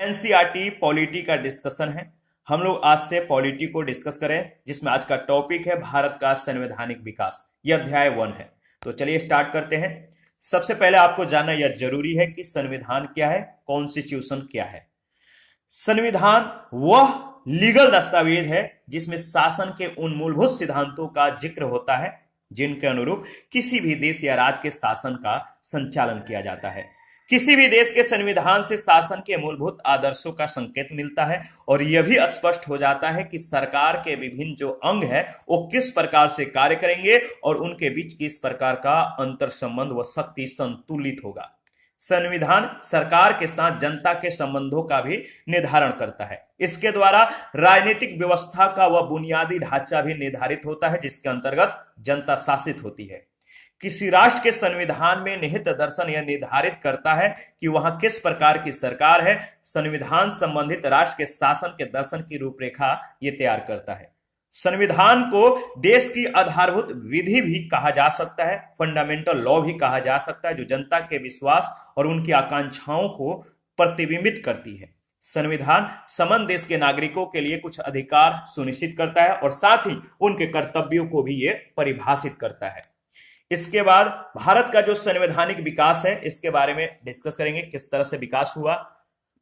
NCERT polity का discussion है। हम लोग आज से पॉलिटी को डिस्कस करें, जिसमें आज का टॉपिक है भारत का संवैधानिक विकास। यह अध्याय 1 है। तो चलिए स्टार्ट करते हैं। सबसे पहले आपको जानना यह जरूरी है कि संविधान क्या है, कॉन्स्टिट्यूशन क्या है। संविधान वह लीगल दस्तावेज है जिसमें शासन के उन मूलभूत सिद्धांतों का जिक्र होता है जिनके अनुरूप किसी भी देश या राज्य के शासन का संचालन किया जाता है। किसी भी देश के संविधान से शासन के मूलभूत आदर्शों का संकेत मिलता है और यह भी स्पष्ट हो जाता है कि सरकार के विभिन्न जो अंग है वो किस प्रकार से कार्य करेंगे और उनके बीच किस प्रकार का अंतर संबंध व शक्ति संतुलित होगा। संविधान सरकार के साथ जनता के संबंधों का भी निर्धारण करता है। इसके द्वारा राजनीतिक व्यवस्था का वह बुनियादी ढांचा भी निर्धारित होता है जिसके अंतर्गत जनता शासित होती है। किसी राष्ट्र के संविधान में निहित दर्शन यह निर्धारित करता है कि वहां किस प्रकार की सरकार है। संविधान संबंधित राष्ट्र के शासन के दर्शन की रूपरेखा ये तैयार करता है। संविधान को देश की आधारभूत विधि भी कहा जा सकता है, फंडामेंटल लॉ भी कहा जा सकता है, जो जनता के विश्वास और उनकी आकांक्षाओं को प्रतिबिंबित करती है। संविधान समान देश के नागरिकों के लिए कुछ अधिकार सुनिश्चित करता है और साथ ही उनके कर्तव्यों को भी ये परिभाषित करता है। इसके बाद भारत का जो संवैधानिक विकास है इसके बारे में डिस्कस करेंगे, किस तरह से विकास हुआ।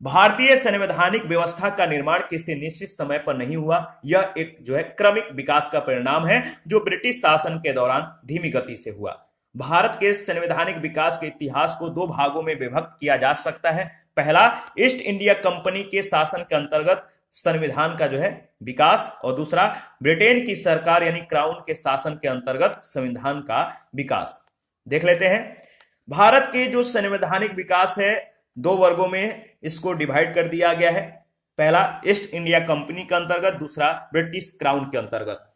भारतीय संवैधानिक व्यवस्था का निर्माण किसी निश्चित समय पर नहीं हुआ। यह एक जो है क्रमिक विकास का परिणाम है जो ब्रिटिश शासन के दौरान धीमी गति से हुआ। भारत के संवैधानिक विकास के इतिहास को 2 भागों में विभक्त किया जा सकता है। पहला, ईस्ट इंडिया कंपनी के शासन के अंतर्गत संविधान का जो है विकास, और दूसरा ब्रिटेन की सरकार यानी क्राउन के शासन के अंतर्गत संविधान का विकास। देख लेते हैं। भारत के जो संवैधानिक विकास है 2 वर्गों में इसको डिवाइड कर दिया गया है। पहला ईस्ट इंडिया कंपनी के अंतर्गत, दूसरा ब्रिटिश क्राउन के अंतर्गत।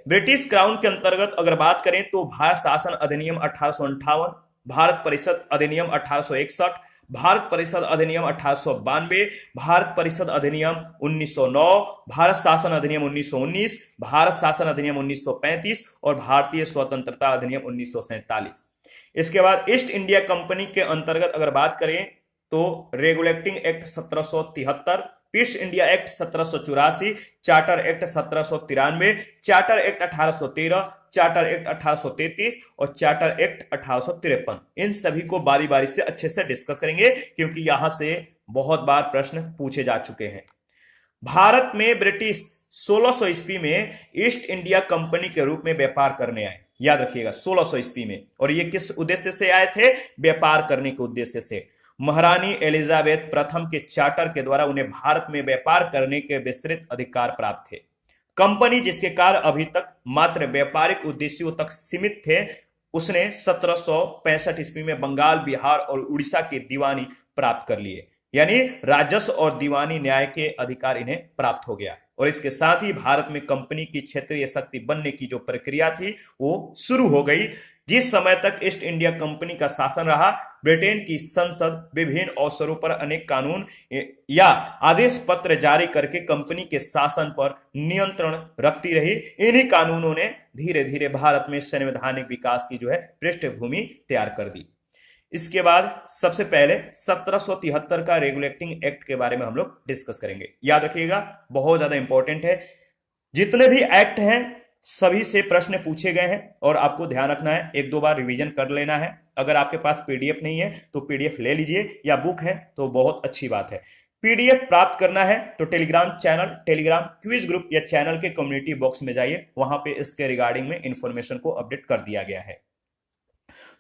ब्रिटिश क्राउन के अंतर्गत अगर बात करें तो भारत शासन अधिनियम 1858, भारत परिषद अधिनियम 1861, भारत परिषद अधिनियम 1892, भारत परिषद अधिनियम 1909, भारत शासन अधिनियम 1919, भारत शासन अधिनियम 1935 और भारतीय स्वतंत्रता अधिनियम 1947। इसके बाद ईस्ट इंडिया कंपनी के अंतर्गत अगर बात करें तो regulating act 1773, Pitt's India act 1784, charter act 1793, charter act 1813, charter act 1833 और चार्टर एक्ट 1853। इन सभी को बारी बारी से अच्छे से डिस्कस करेंगे क्योंकि यहां से बहुत बार प्रश्न पूछे जा चुके हैं। भारत में ब्रिटिश 1600 ईस्वी में ईस्ट इंडिया कंपनी के रूप में व्यापार करने आए। याद रखिएगा 1600 ईस्वी में। और ये किस उद्देश्य से आए थे? व्यापार करने के उद्देश्य से। महारानी एलिजाबेथ प्रथम के चार्टर के द्वारा उन्हें भारत में व्यापार करने के विस्तृत अधिकार प्राप्त थे। कंपनी जिसके कार्य अभी तक मात्र व्यापारिक उद्देश्यों तक सीमित थे, उसने 1765 ईस्वी में बंगाल, बिहार और उड़ीसा के दीवानी प्राप्त कर लिए, यानी राजस्व और दीवानी न्याय के अधिकार इन्हें प्राप्त हो गया। और इसके साथ ही भारत में कंपनी की क्षेत्रीय शक्ति बनने की जो प्रक्रिया थी वो शुरू हो गई। जिस समय तक ईस्ट इंडिया कंपनी का शासन रहा, ब्रिटेन की संसद विभिन्न अवसरों पर अनेक कानून या आदेश पत्र जारी करके कंपनी के शासन पर नियंत्रण रखती रही। इन्हीं कानूनों ने धीरे धीरे भारत में संवैधानिक विकास की जो है पृष्ठभूमि तैयार कर दी। इसके बाद सबसे पहले 1773 का रेगुलेटिंग एक्ट के बारे में हम लोग डिस्कस करेंगे। याद रखिएगा, बहुत ज्यादा इंपॉर्टेंट है। जितने भी एक्ट हैं सभी से प्रश्न पूछे गए हैं और आपको ध्यान रखना है, 1-2 बार रिवीजन कर लेना है। अगर आपके पास पीडीएफ नहीं है तो पीडीएफ ले लीजिए, या बुक है तो बहुत अच्छी बात है। पीडीएफ प्राप्त करना है तो Telegram channel, Telegram quiz group या चैनल के कम्युनिटी बॉक्स में जाइए, वहां पे इसके रिगार्डिंग में इंफॉर्मेशन को अपडेट कर दिया गया है।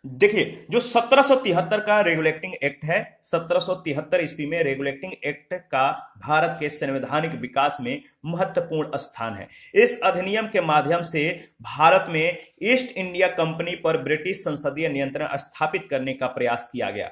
देखिए, जो 1773 का रेगुलेटिंग एक्ट है, 1773 ईस्वी में रेगुलेटिंग एक्ट का भारत के संवैधानिक विकास में महत्वपूर्ण स्थान है। इस अधिनियम के माध्यम से भारत में ईस्ट इंडिया कंपनी पर ब्रिटिश संसदीय नियंत्रण स्थापित करने का प्रयास किया गया।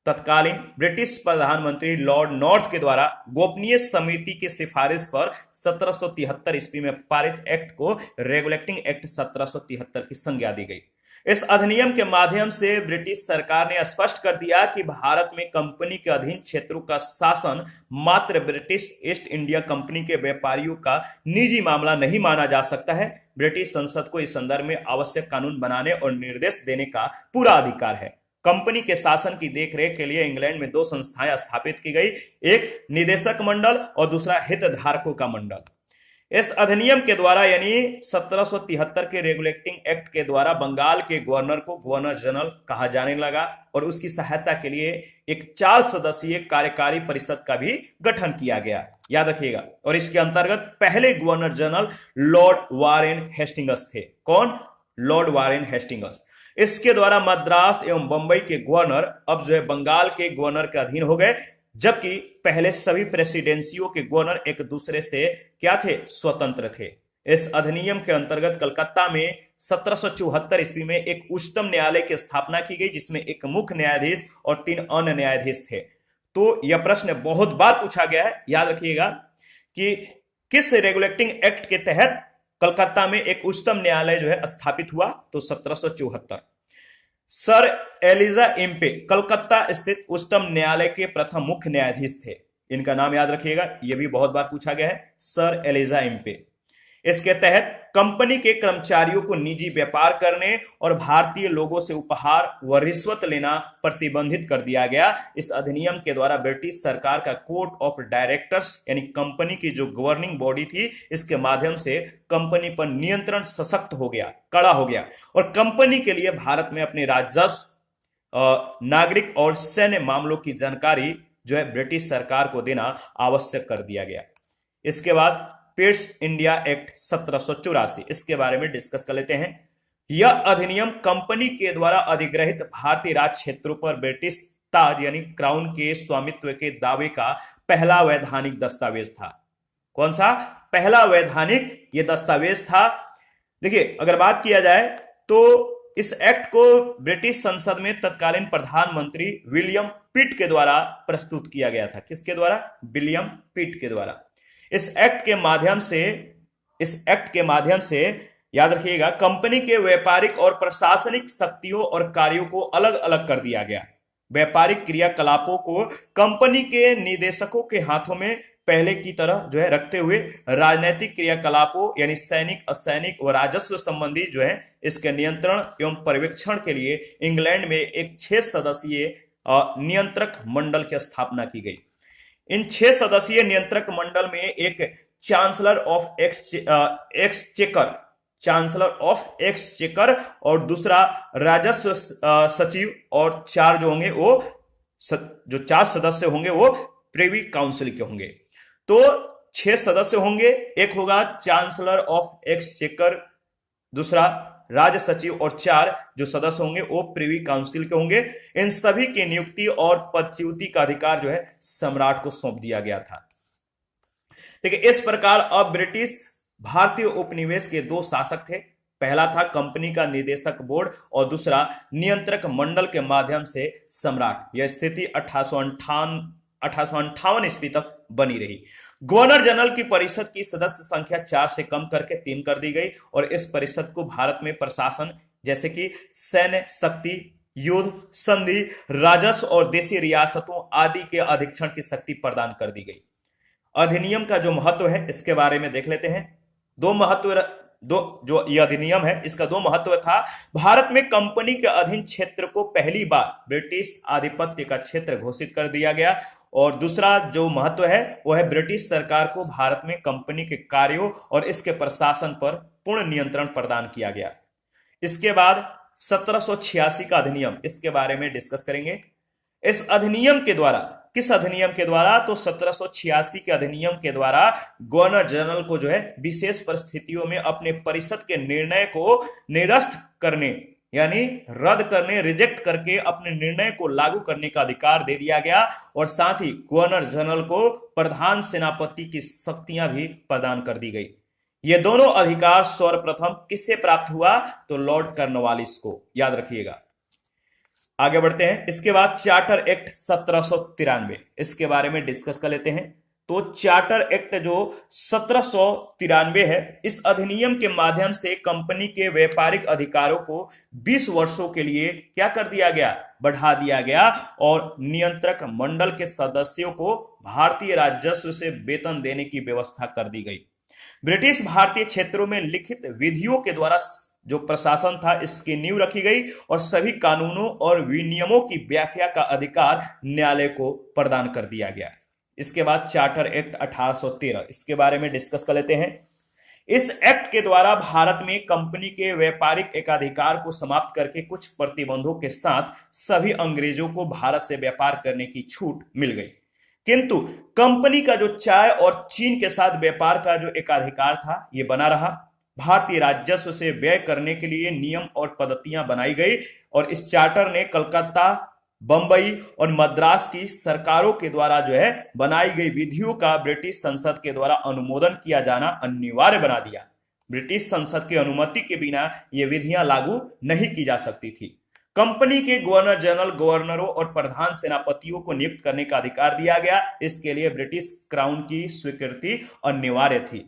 तत्कालीन ब्रिटिश प्रधानमंत्री लॉर्ड नॉर्थ के द्वारा गोपनीय समिति की सिफारिश पर 1773 ईस्वी में पारित एक्ट को रेगुलेटिंग एक्ट 1773 की संज्ञा दी गई। इस अधिनियम के माध्यम से ब्रिटिश सरकार ने स्पष्ट कर दिया कि भारत में कंपनी के अधीन क्षेत्रों का शासन मात्र ब्रिटिश ईस्ट इंडिया कंपनी के व्यापारियों का निजी मामला नहीं माना जा सकता है। ब्रिटिश संसद को इस संदर्भ में आवश्यक कानून बनाने और निर्देश देने का पूरा अधिकार है। कंपनी के शासन की देखरेख के लिए इंग्लैंड में दो संस्थाएं स्थापित की गई, एक निदेशक मंडल और दूसरा हितधारकों का मंडल। इस अधिनियम के द्वारा यानी 1773 के रेगुलेटिंग एक्ट के द्वारा बंगाल के गवर्नर को गवर्नर जनरल कहा जाने लगा और उसकी सहायता के लिए एक 4 सदस्यीय कार्यकारी परिषद का भी गठन किया गया, याद रखिएगा। और इसके अंतर्गत पहले governor general Lord Warren Hastings थे। कौन? Lord Warren Hastings. इसके द्वारा मद्रास एवं बंबई के गवर्नर अब जो है बंगाल के गवर्नर के अधीन हो गए, जबकि पहले सभी प्रेसिडेंसियों के गवर्नर एक दूसरे से क्या थे? स्वतंत्र थे। इस अधिनियम के अंतर्गत कलकत्ता में 1774 ईस्वी में एक उच्चतम न्यायालय की स्थापना की गई, जिसमें एक मुख्य न्यायाधीश और 3 अन्य न्यायाधीश थे। तो यह प्रश्न बहुत बार पूछा गया है, याद रखिएगा कि किस रेगुलेटिंग एक्ट के तहत कलकत्ता में एक उच्चतम न्यायालय जो है स्थापित हुआ? तो 1774। सर एलिजा इम्पे कलकत्ता स्थित उच्चतम न्यायालय के प्रथम मुख्य न्यायाधीश थे। इनका नाम याद रखिएगा, यह भी बहुत बार पूछा गया है, सर एलिजा इम्पे। इसके तहत कंपनी के कर्मचारियों को निजी व्यापार करने और भारतीय लोगों से उपहार व रिश्वत लेना प्रतिबंधित कर दिया गया। इस अधिनियम के द्वारा ब्रिटिश सरकार का कोर्ट ऑफ डायरेक्टर्स यानी कंपनी की जो गवर्निंग बॉडी थी, इसके माध्यम से कंपनी पर नियंत्रण सशक्त हो गया, कड़ा हो गया और कंपनी के लिए भारत में अपने राजस्व, नागरिक और सैन्य मामलों की जानकारी जो है ब्रिटिश सरकार को देना आवश्यक कर दिया गया। इसके बाद पिट्स इंडिया एक्ट 1784, इसके बारे में डिस्कस कर लेते हैं। यह अधिनियम कंपनी के द्वारा अधिग्रहित भारतीय राज क्षेत्रों पर ब्रिटिश ताज यानी क्राउन के स्वामित्व के दावे का पहला वैधानिक दस्तावेज था। कौन सा? पहला वैधानिक ये दस्तावेज था। देखिए, अगर बात किया जाए तो इस एक्ट को ब्रिटिश संसद में तत्कालीन प्रधानमंत्री विलियम पिट के द्वारा प्रस्तुत किया गया था। किसके द्वारा? विलियम पिट के द्वारा। इस एक्ट के माध्यम से याद रखिएगा, कंपनी के व्यापारिक और प्रशासनिक शक्तियों और कार्यों को अलग अलग कर दिया गया। व्यापारिक क्रियाकलापों को कंपनी के निदेशकों के हाथों में पहले की तरह जो है रखते हुए राजनीतिक क्रियाकलापों यानी सैनिक, असैनिक व राजस्व संबंधी जो है इसके नियंत्रण एवं पर्यवेक्षण के लिए इंग्लैंड में एक 6 सदस्यीय नियंत्रक मंडल की स्थापना की गई। इन 6 सदस्यीय नियंत्रक मंडल में एक चांसलर ऑफ एक्सचेकर और दूसरा राजस्व सचिव और 4 जो होंगे वो जो 4 सदस्य होंगे वो प्रिवी काउंसिल के होंगे। तो 6 सदस्य होंगे, एक होगा चांसलर ऑफ एक्सचेकर, दूसरा राज्य सचिव और 4 जो सदस्य होंगे वो प्रिवी काउंसिल के होंगे। इन सभी की नियुक्ति और पदच्युति का अधिकार जो है सम्राट को सौंप दिया गया था। देखिए, इस प्रकार अब ब्रिटिश भारतीय उपनिवेश के 2 शासक थे। पहला था कंपनी का निदेशक बोर्ड और दूसरा नियंत्रक मंडल के माध्यम से सम्राट। यह स्थिति 1858 ईस्वी तक बनी रही। गवर्नर जनरल की परिषद की सदस्य संख्या 4 से कम करके 3 कर दी गई और इस परिषद को भारत में प्रशासन जैसे कि सैन्य शक्ति, युद्ध, संधि, राजस्व और देशी रियासतों आदि के अधीक्षण की शक्ति प्रदान कर दी गई। अधिनियम का जो महत्व है इसके बारे में देख लेते हैं। जो यह अधिनियम है इसका 2 महत्व था। भारत में कंपनी के अधीन क्षेत्र को पहली बार ब्रिटिश आधिपत्य का क्षेत्र घोषित कर दिया गया और दूसरा जो महत्व है वो है ब्रिटिश सरकार को भारत में कंपनी के कार्यों और इसके प्रशासन पर पूर्ण नियंत्रण प्रदान किया गया। इसके बाद 1786 का अधिनियम, इसके बारे में डिस्कस करेंगे। इस अधिनियम के द्वारा, किस अधिनियम के द्वारा? तो 1786 के अधिनियम के द्वारा गवर्नर जनरल को जो है विशेष परिस्थितियों में अपने परिषद के निर्णय को निरस्त करने यानी रद्द करने, रिजेक्ट करके अपने निर्णय को लागू करने का अधिकार दे दिया गया और साथ ही गवर्नर जनरल को प्रधान सेनापति की शक्तियां भी प्रदान कर दी गई। ये दोनों अधिकार सर्वप्रथम किससे प्राप्त हुआ? तो लॉर्ड कॉर्नवालिस को, याद रखिएगा। आगे बढ़ते हैं। इसके बाद चार्टर एक्ट 1793, इसके बारे में डिस्कस कर लेते हैं। तो चार्टर एक्ट जो 1793 है, इस अधिनियम के माध्यम से कंपनी के व्यापारिक अधिकारों को 20 वर्षों के लिए क्या कर दिया गया? बढ़ा दिया गया और नियंत्रक मंडल के सदस्यों को भारतीय राजस्व से वेतन देने की व्यवस्था कर दी गई। ब्रिटिश भारतीय क्षेत्रों में लिखित विधियों के द्वारा जो प्रशासन था इसकी नींव रखी गई और सभी कानूनों और विनियमों की व्याख्या का अधिकार न्यायालय को प्रदान कर दिया गया। इसके बाद चार्टर एक्ट 1813, इसके बारे में डिस्कस कर लेते हैं। इस एक्ट के द्वारा भारत में कंपनी के व्यापारिक एकाधिकार को समाप्त करके कुछ प्रतिबंधों के साथ सभी अंग्रेजों को भारत से व्यापार करने की छूट मिल गई, किंतु कंपनी का जो चाय और चीन के साथ व्यापार का जो एकाधिकार था यह बना रहा। भारतीय राजस्व से व्यय करने के लिए नियम और पद्धतियां बनाई गई और इस चार्टर ने कलकत्ता, बंबई और मद्रास की सरकारों के द्वारा जो है बनाई गई विधियों का ब्रिटिश संसद के द्वारा अनुमोदन किया जाना अनिवार्य बना दिया। ब्रिटिश संसद की अनुमति के बिना ये विधियां लागू नहीं की जा सकती थी। कंपनी के गवर्नर जनरल, गवर्नरों और प्रधान सेनापतियों को नियुक्त करने का अधिकार दिया गया। इसके लिए ब्रिटिश क्राउन की स्वीकृति अनिवार्य थी।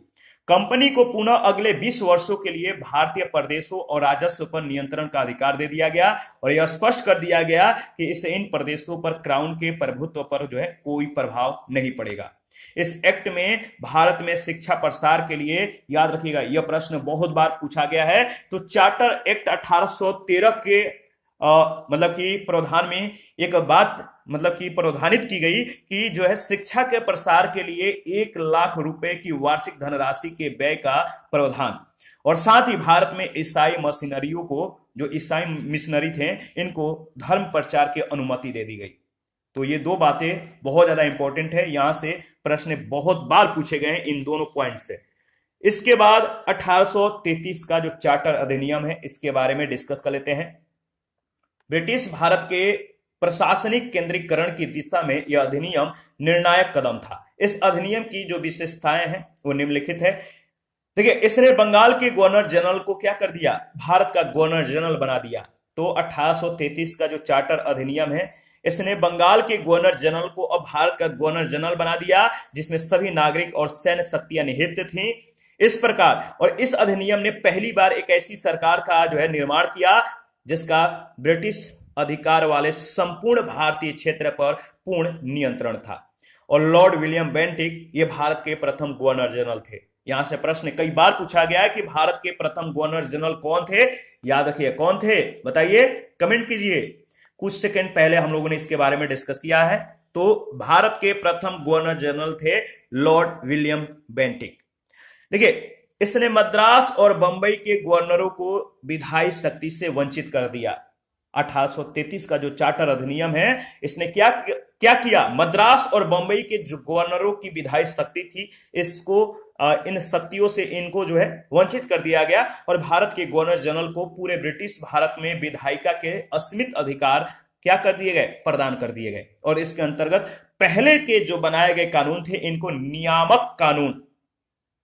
कंपनी को पुनः अगले 20 वर्षों के लिए भारतीय प्रदेशों और राजस्व पर नियंत्रण का अधिकार दे दिया गया और यह स्पष्ट कर दिया गया कि इससे इन प्रदेशों पर क्राउन के प्रभुत्व पर जो है कोई प्रभाव नहीं पड़ेगा। इस एक्ट में भारत में शिक्षा प्रसार के लिए, याद रखिएगा यह प्रश्न बहुत बार पूछा गया है, तो चार्टर एक्ट 1813 के मतलब कि प्रावधान में एक बात मतलब कि प्रावधानित की गई कि जो है शिक्षा के प्रसार के लिए 1 लाख रुपए की वार्षिक धनराशि के व्यय का प्रावधान, और साथ ही भारत में ईसाई मशीनरियों को, जो ईसाई मिशनरी थे, इनको धर्म प्रचार की अनुमति दे दी गई। तो ये 2 बातें बहुत ज्यादा इंपॉर्टेंट है, यहां से प्रश्न बहुत बार पूछे गए हैं इन दोनों पॉइंट से। इसके बाद 1833 का जो चार्टर अधिनियम है इसके बारे में डिस्कस कर लेते हैं। ब्रिटिश भारत के प्रशासनिक केंद्रीकरण की दिशा में यह अधिनियम निर्णायक कदम था। इस अधिनियम की जो विशेषताएं हैं वो निम्नलिखित है। देखिए, इसने बंगाल के गवर्नर जनरल को क्या कर दिया, भारत का गवर्नर जनरल बना दिया। तो 1833 का जो चार्टर अधिनियम है इसने बंगाल के गवर्नर जनरल को अब भारत का गवर्नर जनरल बना दिया, जिसमें सभी नागरिक और सैन्य शक्तियां निहित थी। इस प्रकार और इस अधिनियम ने पहली बार एक ऐसी सरकार का जो है निर्माण किया जिसका ब्रिटिश अधिकार वाले संपूर्ण भारतीय क्षेत्र पर पूर्ण नियंत्रण था। और लॉर्ड विलियम बेंटिक ये भारत के प्रथम गवर्नर जनरल थे। यहां से प्रश्न कई बार पूछा गया है कि भारत के प्रथम गवर्नर जनरल कौन थे, याद रखिए कौन थे, बताइए, कमेंट कीजिए। कुछ सेकंड पहले हम लोगों ने इसके बारे में डिस्कस किया है। तो भारत के प्रथम गवर्नर जनरल थे लॉर्ड विलियम बेंटिक। देखिए, इसने मद्रास और बंबई के गवर्नरों को विधायी शक्ति से वंचित कर दिया। 1833 का जो चार्टर अधिनियम है इसने क्या किया, मद्रास और बंबई के जो गवर्नरों की विधायी शक्ति थी इसको इन शक्तियों से इनको जो है वंचित कर दिया गया और भारत के गवर्नर जनरल को पूरे ब्रिटिश भारत में विधायिका के असीमित अधिकार क्या कर दिए गए, प्रदान कर दिए गए। और इसके अंतर्गत पहले के जो बनाए गए कानून थे इनको नियामक कानून,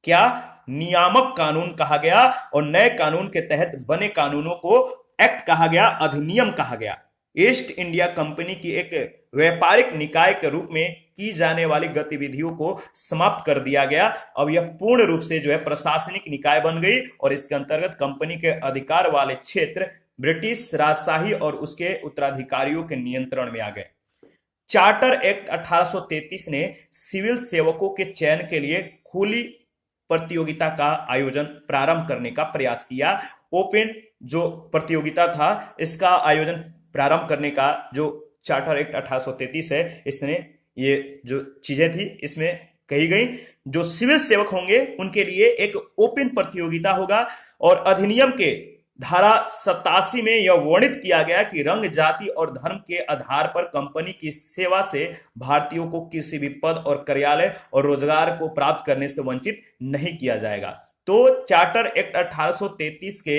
क्या, नियामक कानून कहा गया और नए कानून के तहत बने कानूनों को एक्ट कहा गया, अधिनियम कहा गया। ईस्ट इंडिया कंपनी की एक व्यापारिक निकाय के रूप में की जाने वाली गतिविधियों को समाप्त कर दिया गया। अब यह पूर्ण रूप से जो है प्रशासनिक निकाय बन गई और इसके अंतर्गत कंपनी के अधिकार वाले क्षेत्र ब्रिटिश राजशाही और उसके उत्तराधिकारियों के नियंत्रण में आ गए। चार्टर एक्ट 1833 ने सिविल सेवकों के चयन के लिए खुली प्रतियोगिता का आयोजन प्रारंभ करने का प्रयास किया। ओपन जो प्रतियोगिता था इसका आयोजन प्रारंभ करने का जो चार्टर एक्ट 1833 है इसने ये जो चीजें थी इसमें कही गई, जो सिविल सेवक होंगे उनके लिए एक ओपन प्रतियोगिता होगा। और अधिनियम के धारा 87 में यह वर्णित किया गया कि रंग, जाति और धर्म के आधार पर कंपनी की सेवा से भारतीयों को किसी भी पद और कार्यालय और रोजगार को प्राप्त करने से वंचित नहीं किया जाएगा। तो चार्टर एक्ट 1833 के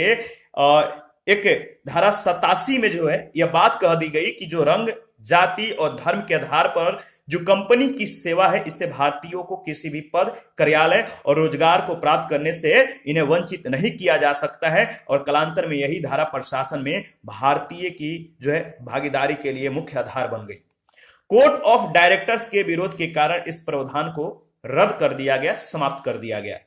एक धारा 87 में जो है यह बात कह दी गई कि जो रंग, जाति और धर्म के आधार पर जो कंपनी की सेवा है इससे भारतीयों को किसी भी पद, कार्यालय और रोजगार को प्राप्त करने से इन्हें वंचित नहीं किया जा सकता है। और कालांतर में यही धारा प्रशासन में भारतीय की जो है भागीदारी के लिए मुख्य आधार बन गई। कोर्ट ऑफ डायरेक्टर्स के विरोध के कारण इस प्रावधान को रद्द कर दिया गया, समाप्त कर दिया गया।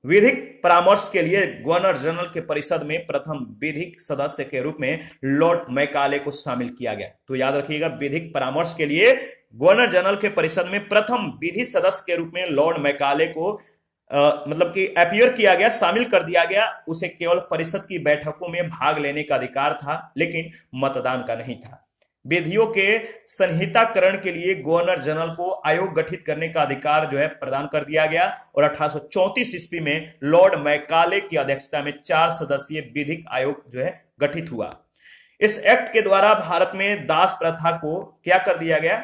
विधिक परामर्श के लिए गवर्नर जनरल के परिषद में प्रथम विधिक सदस्य के रूप में लॉर्ड मैकाले को शामिल किया गया। तो याद रखिएगा, विधिक परामर्श के लिए गवर्नर जनरल के परिषद में प्रथम विधि सदस्य के रूप में लॉर्ड मैकाले को मतलब कि अपीयर किया गया, शामिल कर दिया गया, उसे केवल परिषद की बैठकों में भाग लेने का अधिकार था, लेकिन मतदान का नहीं था। विधियों के संहिताकरण के लिए गवर्नर जनरल को आयोग गठित करने का अधिकार जो है प्रदान कर दिया गया और 1834 ईस्वी में लॉर्ड मैकाले की अध्यक्षता में 4 सदस्यीय विधिक आयोग जो है गठित हुआ। इस एक्ट के द्वारा भारत में दास प्रथा को क्या कर दिया गया,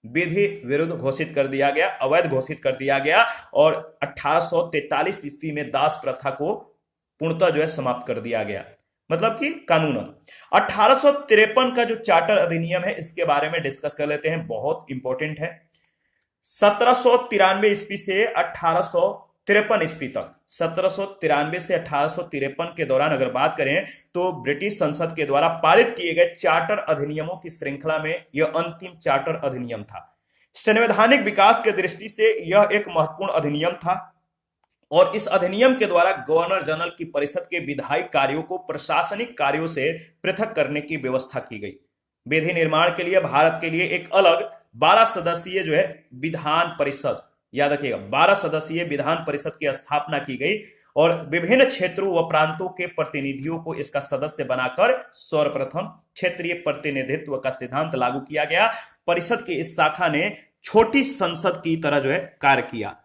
विधि विरुद्ध घोषित कर दिया गया, अवैध घोषित कर दिया गया और 1843 ईस्वी में दास प्रथा को पूर्णतः जो है समाप्त कर दिया गया, मतलब कि कानून। 1853 का जो चार्टर अधिनियम है इसके बारे में डिस्कस कर लेते हैं, बहुत इंपॉर्टेंट है। 1793 ईस्वी से 1853 ईस्वी तक, 1793 से 1853 के दौरान अगर बात करें तो ब्रिटिश संसद के द्वारा पारित किए गए चार्टर अधिनियमों की श्रृंखला में यह अंतिम चार्टर अधिनियम था। संवैधानिक विकास की दृष्टि से यह एक महत्वपूर्ण अधिनियम था और इस अधिनियम के द्वारा गवर्नर जनरल की परिषद के विधायी कार्यों को प्रशासनिक कार्यों से पृथक करने की व्यवस्था की गई। विधि निर्माण के लिए भारत के लिए एक अलग 12 सदस्यीय जो है विधान परिषद, याद रखिएगा 12 सदस्यीय विधान परिषद की स्थापना की गई और विभिन्न क्षेत्रों व प्रांतों के प्रतिनिधियों को इसका सदस्य बनाकर सर्वप्रथम क्षेत्रीय प्रतिनिधित्व का सिद्धांत लागू किया गया। परिषद की इस शाखा ने छोटी संसद की तरह जो है कार्य किया।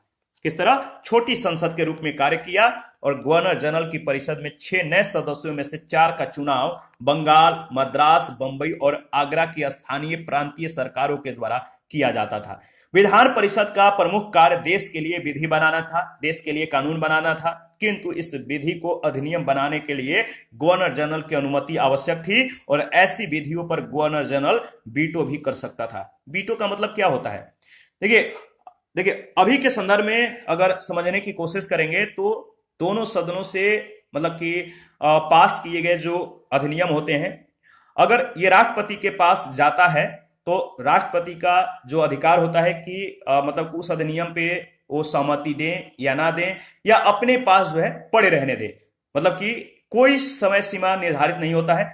किस तरह? छोटी संसद के रूप में कार्य किया और गवर्नर जनरल की परिषद में 6 नए सदस्यों में से 4 का चुनाव बंगाल, मद्रास, बंबई और आगरा की स्थानीय प्रांतीय सरकारों के द्वारा किया जाता था। विधान परिषद का प्रमुख कार्य देश के लिए विधि बनाना था, देश के लिए कानून बनाना था, किंतु इस विधि को अधिनियम बनाने के लिए गवर्नर जनरल की अनुमति आवश्यक थी और ऐसी विधियों पर गवर्नर जनरल वीटो भी कर सकता था। वीटो का मतलब क्या होता है? देखिए अभी के संदर्भ में अगर समझने की कोशिश करेंगे तो दोनों सदनों से मतलब कि पास किए गए जो अधिनियम होते हैं, अगर ये राष्ट्रपति के पास जाता है तो राष्ट्रपति का जो अधिकार होता है कि मतलब उस अधिनियम पे वो सहमति दें या ना दें या अपने पास जो है पड़े रहने दें, मतलब कि कोई समय सीमा निर्धारित नहीं होता है,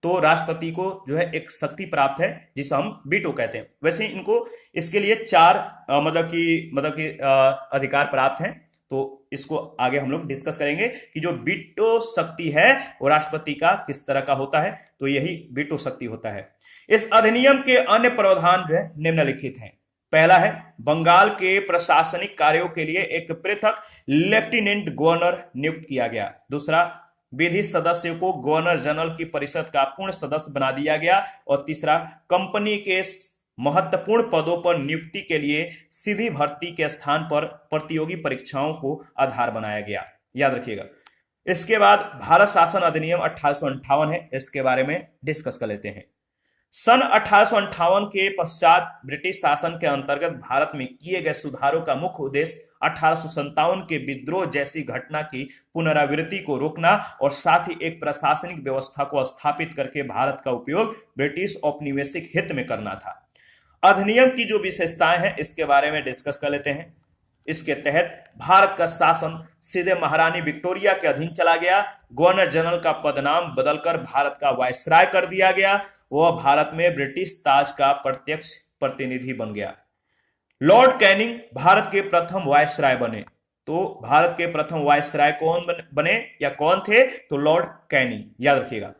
तो राष्ट्रपति को जो है एक शक्ति प्राप्त है जिसे हम वीटो कहते हैं। वैसे इनको इसके लिए 4 मतलब कि अधिकार प्राप्त हैं, तो इसको आगे हम लोग डिस्कस करेंगे कि जो वीटो शक्ति है वो राष्ट्रपति का किस तरह का होता है, तो यही वीटो शक्ति होता है। इस अधिनियम के अन्य प्रावधान जो है निम्नलिखित हैं। पहला है, बंगाल के प्रशासनिक कार्यों के लिए एक पृथक लेफ्टिनेंट गवर्नर नियुक्त किया गया। दूसरा, विधि सदस्य को गवर्नर जनरल की परिषद का पूर्ण सदस्य बना दिया गया और तीसरा, कंपनी के महत्वपूर्ण पदों पर नियुक्ति के लिए सीधी भर्ती के स्थान पर प्रतियोगी परीक्षाओं को आधार बनाया गया। याद रखिएगा। इसके बाद भारत शासन अधिनियम 1858 है, इसके बारे में डिस्कस कर लेते हैं। सन 1858 के पश्चात ब्रिटिश शासन के अंतर्गत भारत में किए गए सुधारों का मुख्य उद्देश्य 1857 के विद्रोह जैसी घटना की पुनरावृत्ति को रोकना और साथ ही एक प्रशासनिक व्यवस्था को स्थापित करके भारत का उपयोग ब्रिटिश औपनिवेशिक हित में करना था। अधिनियम की जो विशेषताएं हैं इसके बारे में डिस्कस कर लेते हैं। इसके तहत भारत का शासन सीधे महारानी विक्टोरिया के अधीन चला गया। गवर्नर जनरल का पदनाम बदलकर भारत का वायसराय कर दिया गया। वह भारत में ब्रिटिश ताज का प्रत्यक्ष प्रतिनिधि बन गया। लॉर्ड कैनिंग भारत के प्रथम वायसराय बने। तो भारत के प्रथम वायसराय कौन बने या कौन थे? तो लॉर्ड कैनिंग। याद रखिएगा।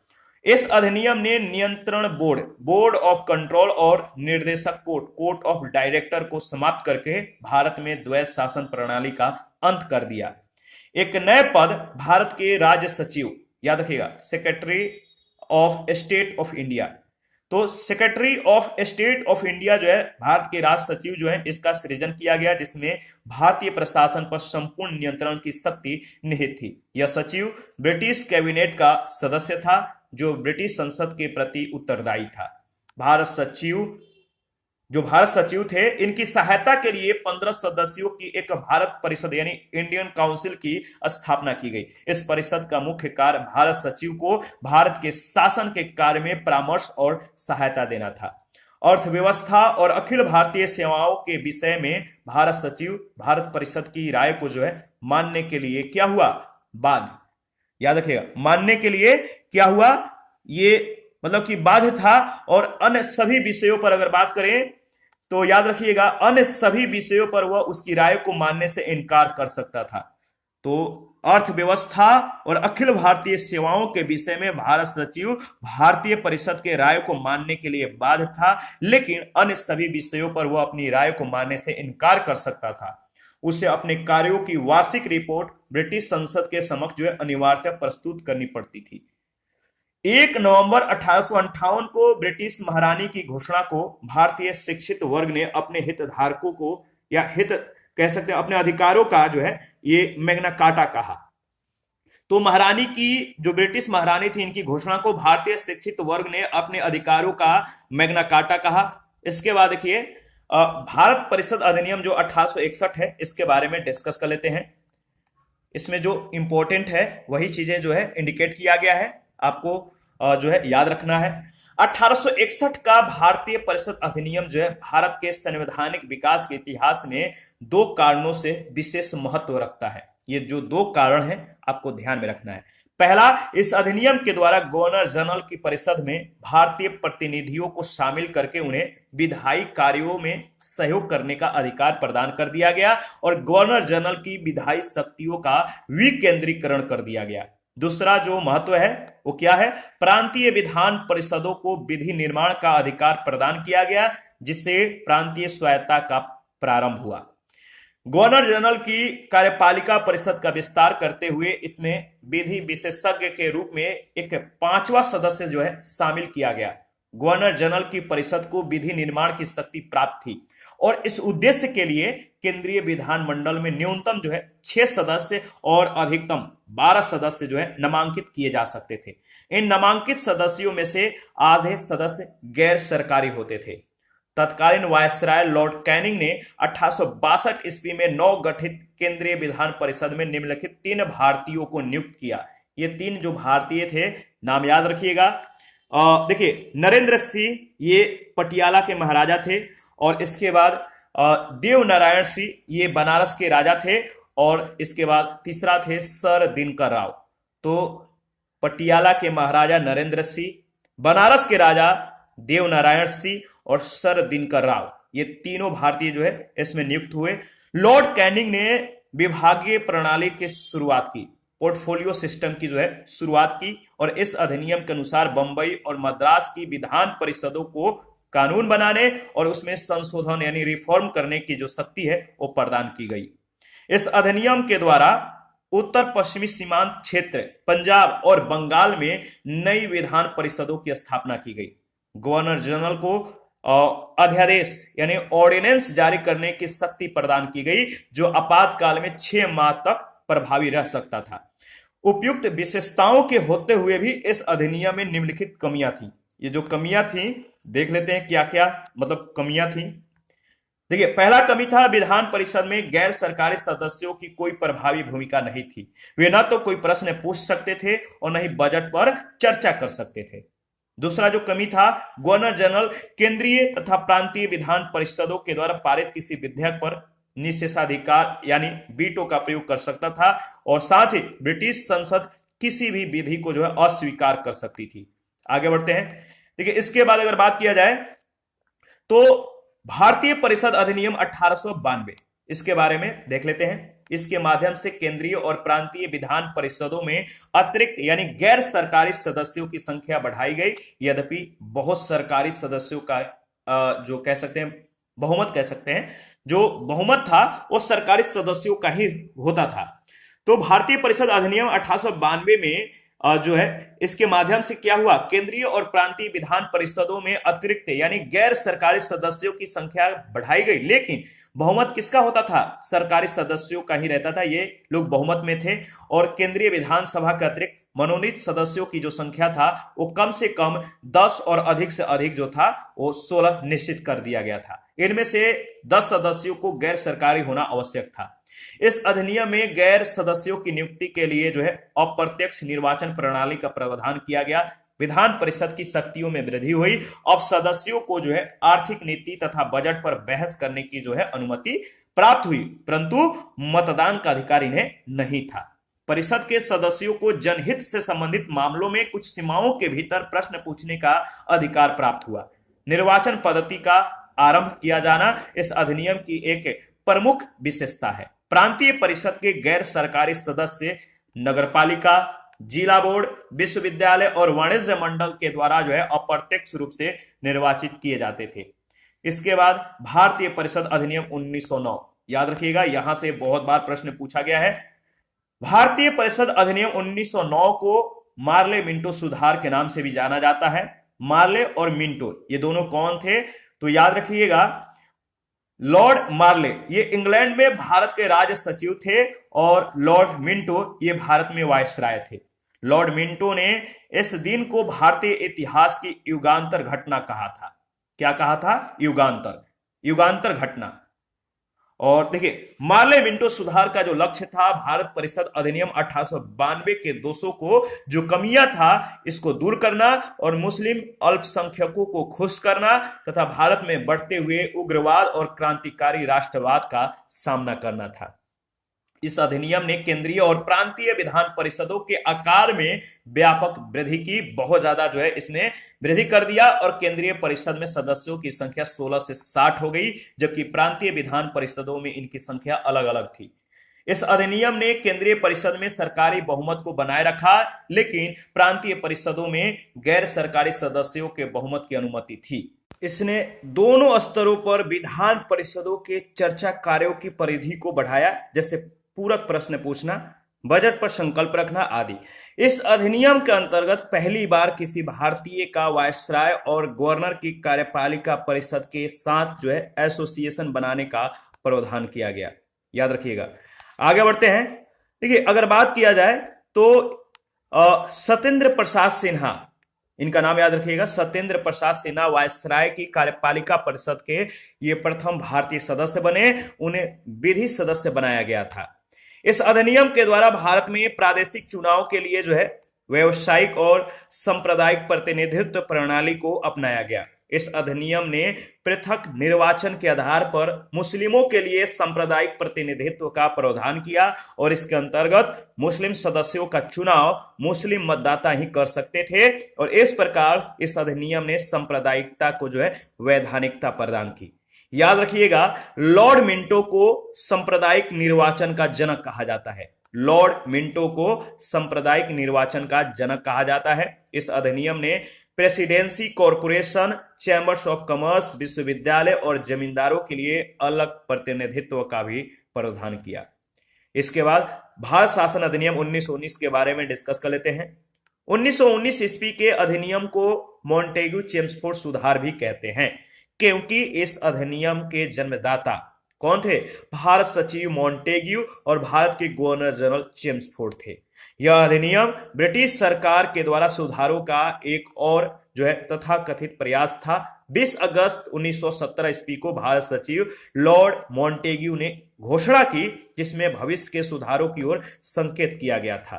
इस अधिनियम ने नियंत्रण बोर्ड ऑफ कंट्रोल और निर्देशक कोर्ट ऑफ डायरेक्टर को समाप्त करके भारत में द्वैत शासन प्रणाली का अंत कर दिया। एक नए पद भारत के राज्य सचिव, याद रखिएगा, secretary of state of India. तो secretary of state of India जो है भारत के राष्ट्र सचिव जो है इसका सृजन किया गया, जिसमें भारतीय प्रशासन पर संपूर्ण नियंत्रण की शक्ति निहित थी। यह सचिव ब्रिटिश कैबिनेट का सदस्य था जो ब्रिटिश संसद के प्रति उत्तरदायी था। भारत सचिव थे, इनकी सहायता के लिए 15 सदस्यों की एक भारत परिषद यानी इंडियन काउंसिल की स्थापना की गई। इस परिषद का मुख्य कार्य भारत सचिव को भारत के शासन के कार्य में परामर्श और सहायता देना था। अर्थव्यवस्था और अखिल भारतीय सेवाओं के विषय में भारत सचिव भारत परिषद की राय को जो है मानने के लिए क्या हुआ? बाध्य। याद रखिएगा, मानने के लिए क्या हुआ? ये मतलब कि बाध्य था। और अन्य सभी विषयों पर अगर बात करें तो याद रखिएगा, अन्य सभी विषयों पर वह उसकी राय को मानने से इनकार कर सकता था। तो अर्थव्यवस्था और अखिल भारतीय सेवाओं के विषय में भारत सचिव भारतीय परिषद के राय को मानने के लिए बाध्य था, लेकिन अन्य सभी विषयों पर वह अपनी राय को मानने से इनकार कर सकता था। उसे अपने कार्यों की वार्षिक रिपोर्ट ब्रिटिश संसद के समक्ष जो है अनिवार्यतः प्रस्तुत करनी पड़ती थी। 1 नवंबर 1858 को ब्रिटिश महारानी की घोषणा को भारतीय शिक्षित वर्ग ने अपने हितधारकों को, या हित कह सकते हैं अपने अधिकारों का जो है ये मैग्ना कार्टा कहा। तो महारानी की, जो ब्रिटिश महारानी थी, इनकी घोषणा को भारतीय शिक्षित वर्ग ने अपने अधिकारों का मैग्ना कार्टा कहा। इसके बाद देखिए भारत परिषद अधिनियम जो 1861 है, इसके बारे में डिस्कस कर लेते हैं। इसमें जो इंपॉर्टेंट है वही चीजें जो है इंडिकेट किया गया है, आपको जो है याद रखना है। 1861 का भारतीय परिषद अधिनियम जो है भारत के संवैधानिक विकास के इतिहास में 2 कारणों से विशेष महत्व रखता है। ये जो 2 कारण हैं आपको ध्यान में रखना है। पहला, इस अधिनियम के द्वारा गवर्नर जनरल की परिषद में भारतीय प्रतिनिधियों को शामिल करके उन्हें विधायी कार्यों में सहयोग करने का अधिकार प्रदान कर दिया गया और गवर्नर जनरल की विधायी शक्तियों का विकेंद्रीकरण कर दिया गया। दूसरा जो महत्व है वो क्या है, प्रांतीय विधान परिषदों को विधि निर्माण का अधिकार प्रदान किया गया, जिससे प्रांतीय स्वायत्तता का प्रारंभ हुआ। गवर्नर जनरल की कार्यपालिका परिषद का विस्तार करते हुए इसमें विधि विशेषज्ञ के रूप में एक 5वां सदस्य जो है शामिल किया गया। गवर्नर जनरल की परिषद को विधि निर्माण की शक्ति प्राप्त थी और इस उद्देश्य के लिए केंद्रीय विधानमंडल में न्यूनतम जो है 6 सदस्य और अधिकतम 12 सदस्य जो है नामांकित किए जा सकते थे। इन नामांकित सदस्यों में से आधे सदस्य गैर सरकारी होते थे। तत्कालीन वायसराय लॉर्ड कैनिंग ने 1862 ईस्वी में नवगठित केंद्रीय विधान परिषद में निम्नलिखित 3 भारतीयों को नियुक्त किया। ये 3 जो भारतीय थे, नाम याद रखिएगा। देखिए, नरेंद्र सिंह ये पटियाला के महाराजा थे, और इसके बाद देव नारायण सिंह ये बनारस के राजा थे, और इसके बाद तीसरा थे सर दिनकर राव। तो पटियाला के महाराजा नरेंद्र सिंह, बनारस के राजा देव नारायण सिंह और सर दिनकर राव, ये तीनों भारतीय जो है इसमें नियुक्त हुए। लॉर्ड कैनिंग ने विभागीय प्रणाली की शुरुआत की, पोर्टफोलियो सिस्टम की जो है शुरुआत की, और इस अधिनियम के अनुसार बंबई और मद्रास की विधान परिषदों को कानून बनाने और उसमें संशोधन यानी रिफॉर्म करने की जो शक्ति है वो प्रदान की गई। इस अधिनियम के द्वारा उत्तर पश्चिमी सीमांत क्षेत्र पंजाब और बंगाल में नई विधान परिषदों की स्थापना की गई। गवर्नर जनरल को अध्यादेश यानी ऑर्डिनेंस जारी करने की शक्ति प्रदान की गई, जो आपातकाल में 6 माह तक प्रभावी रह सकता था। उपयुक्त विशेषताओं के होते हुए भी इस अधिनियम में निम्नलिखित कमियां थी। ये जो कमियां थी देख लेते हैं क्या क्या मतलब कमियां थी। देखिए, पहला कमी था विधान परिषद में गैर सरकारी सदस्यों की कोई प्रभावी भूमिका नहीं थी। वे न तो कोई प्रश्न पूछ सकते थे और न ही बजट पर चर्चा कर सकते थे। दूसरा जो कमी था, गवर्नर जनरल केंद्रीय तथा प्रांतीय विधान परिषदों के द्वारा पारित किसी विधेयक पर निषेधाधिकार यानी वीटो का प्रयोग कर सकता था, और साथ ही ब्रिटिश संसद किसी भी विधि को जो है अस्वीकार कर सकती थी। आगे बढ़ते हैं। देखिए, इसके बाद अगर बात किया जाए तो भारतीय परिषद अधिनियम 1892, इसके बारे में देख लेते हैं। इसके माध्यम से केंद्रीय और प्रांतीय विधान परिषदों में अतिरिक्त यानी गैर सरकारी सदस्यों की संख्या बढ़ाई गई। यद्यपि बहुत सरकारी सदस्यों का जो कह सकते हैं बहुमत कह सकते हैं, जो बहुमत था वो सरकारी सदस्यों का ही होता था। तो भारतीय परिषद अधिनियम 1892 में जो है इसके माध्यम से क्या हुआ, केंद्रीय और प्रांतीय विधान परिषदों में अतिरिक्त यानी गैर सरकारी सदस्यों की संख्या बढ़ाई गई, लेकिन बहुमत किसका होता था, सरकारी सदस्यों का ही रहता था। ये लोग बहुमत में थे, और केंद्रीय विधानसभा के अतिरिक्त मनोनीत सदस्यों की जो संख्या था वो कम से कम 10 और अधिक से अधिक जो था वो 16 निश्चित कर दिया गया था। इनमें से 10 सदस्यों को गैर सरकारी होना आवश्यक था। इस अधिनियम में गैर सदस्यों की नियुक्ति के लिए जो है अप्रत्यक्ष निर्वाचन प्रणाली का प्रावधान किया गया। विधान परिषद की शक्तियों में वृद्धि हुई। अब सदस्यों को जो है आर्थिक नीति तथा बजट पर बहस करने की जो है अनुमति प्राप्त हुई, परंतु मतदान का अधिकार इन्हें नहीं था। परिषद के सदस्यों को जनहित से संबंधित मामलों में कुछ सीमाओं के भीतर प्रश्न पूछने का अधिकार प्राप्त हुआ। निर्वाचन पद्धति का आरंभ किया जाना इस अधिनियम की एक प्रमुख विशेषता है। प्रांतीय परिषद के गैर सरकारी सदस्य नगरपालिका, जिला बोर्ड, विश्वविद्यालय और वाणिज्य मंडल के द्वारा अप्रत्यक्ष रूप से निर्वाचित किए जाते थे। इसके बाद भारतीय परिषद अधिनियम 1909, याद रखिएगा, यहां से बहुत बार प्रश्न पूछा गया है। भारतीय परिषद अधिनियम 1909 को मार्ले मिंटो सुधार के नाम से भी जाना जाता है। मार्ले और मिंटो ये दोनों कौन थे? तो याद रखिएगा, लॉर्ड मार्ले ये इंग्लैंड में भारत के राज्य सचिव थे और लॉर्ड मिंटो ये भारत में वायसराय थे। लॉर्ड मिंटो ने इस दिन को भारतीय इतिहास की युगांतर घटना कहा था। क्या कहा था? युगांतर घटना। और देखिए, मार्ले मिंटो सुधार का जो लक्ष्य था, भारत परिषद अधिनियम 1892 के दोषों को, जो कमियां था, इसको दूर करना और मुस्लिम अल्पसंख्यकों को खुश करना तथा भारत में बढ़ते हुए उग्रवाद और क्रांतिकारी राष्ट्रवाद का सामना करना था। इस अधिनियम ने केंद्रीय और प्रांतीय विधान परिषदों के आकार में व्यापक वृद्धि की, बहुत ज्यादा इसने वृद्धि कर दिया और केंद्रीय परिषद में सदस्यों की संख्या 16 से 60 हो गई, जबकि प्रांतीय विधान परिषदों में इनकी संख्या अलग अलग थी। इस अधिनियम ने केंद्रीय परिषद में सरकारी बहुमत को बनाए रखा, लेकिन प्रांतीय परिषदों में गैर सरकारी सदस्यों के बहुमत की अनुमति थी। इसने दोनों स्तरों पर विधान परिषदों के चर्चा कार्यों की परिधि को बढ़ाया, जैसे पूरक प्रश्न पूछना, बजट पर संकल्प रखना आदि। इस अधिनियम के अंतर्गत पहली बार किसी भारतीय का वायसराय और गवर्नर की कार्यपालिका परिषद के साथ एसोसिएशन बनाने का प्रावधान किया गया। याद रखिएगा। आगे बढ़ते हैं। देखिए, अगर बात किया जाए तो सत्येंद्र प्रसाद सिन्हा, इनका नाम याद रखिएगा, सत्येंद्र प्रसाद सिन्हा वायसराय की कार्यपालिका परिषद के ये प्रथम भारतीय सदस्य बने। उन्हें विधि सदस्य बनाया गया था। इस अधिनियम के द्वारा भारत में प्रादेशिक चुनाव के लिए व्यावसायिक और सांप्रदायिक प्रतिनिधित्व प्रणाली को अपनाया गया। इस अधिनियम ने पृथक निर्वाचन के आधार पर मुस्लिमों के लिए सांप्रदायिक प्रतिनिधित्व का प्रावधान किया और इसके अंतर्गत मुस्लिम सदस्यों का चुनाव मुस्लिम मतदाता ही कर सकते थे और इस प्रकार इस अधिनियम ने सांप्रदायिकता को वैधानिकता प्रदान की। याद रखिएगा, लॉर्ड मिंटो को सांप्रदायिक निर्वाचन का जनक कहा जाता है। लॉर्ड मिंटो को सांप्रदायिक निर्वाचन का जनक कहा जाता है। इस अधिनियम ने presidency, corporation, chambers of commerce, विश्वविद्यालय और जमींदारों के लिए अलग प्रतिनिधित्व का भी प्रावधान किया। इसके बाद भारत शासन अधिनियम 1919 के बारे में डिस्कस कर लेते हैं। 1919 ईस्वी के अधिनियम को मॉन्टेग्यू चेम्सफोर्ड सुधार भी कहते हैं, क्योंकि इस अधिनियम के जन्मदाता कौन थे? भारत सचिव मॉन्टेग्यू और भारत के गवर्नर जनरल चेम्सफोर्ड थे। यह अधिनियम ब्रिटिश सरकार के द्वारा सुधारों का एक और तथाकथित प्रयास था। 20 अगस्त 1917 ईस्वी को भारत सचिव लॉर्ड मॉन्टेग्यू ने घोषणा की, जिसमें भविष्य के सुधारों की ओर संकेत किया गया था।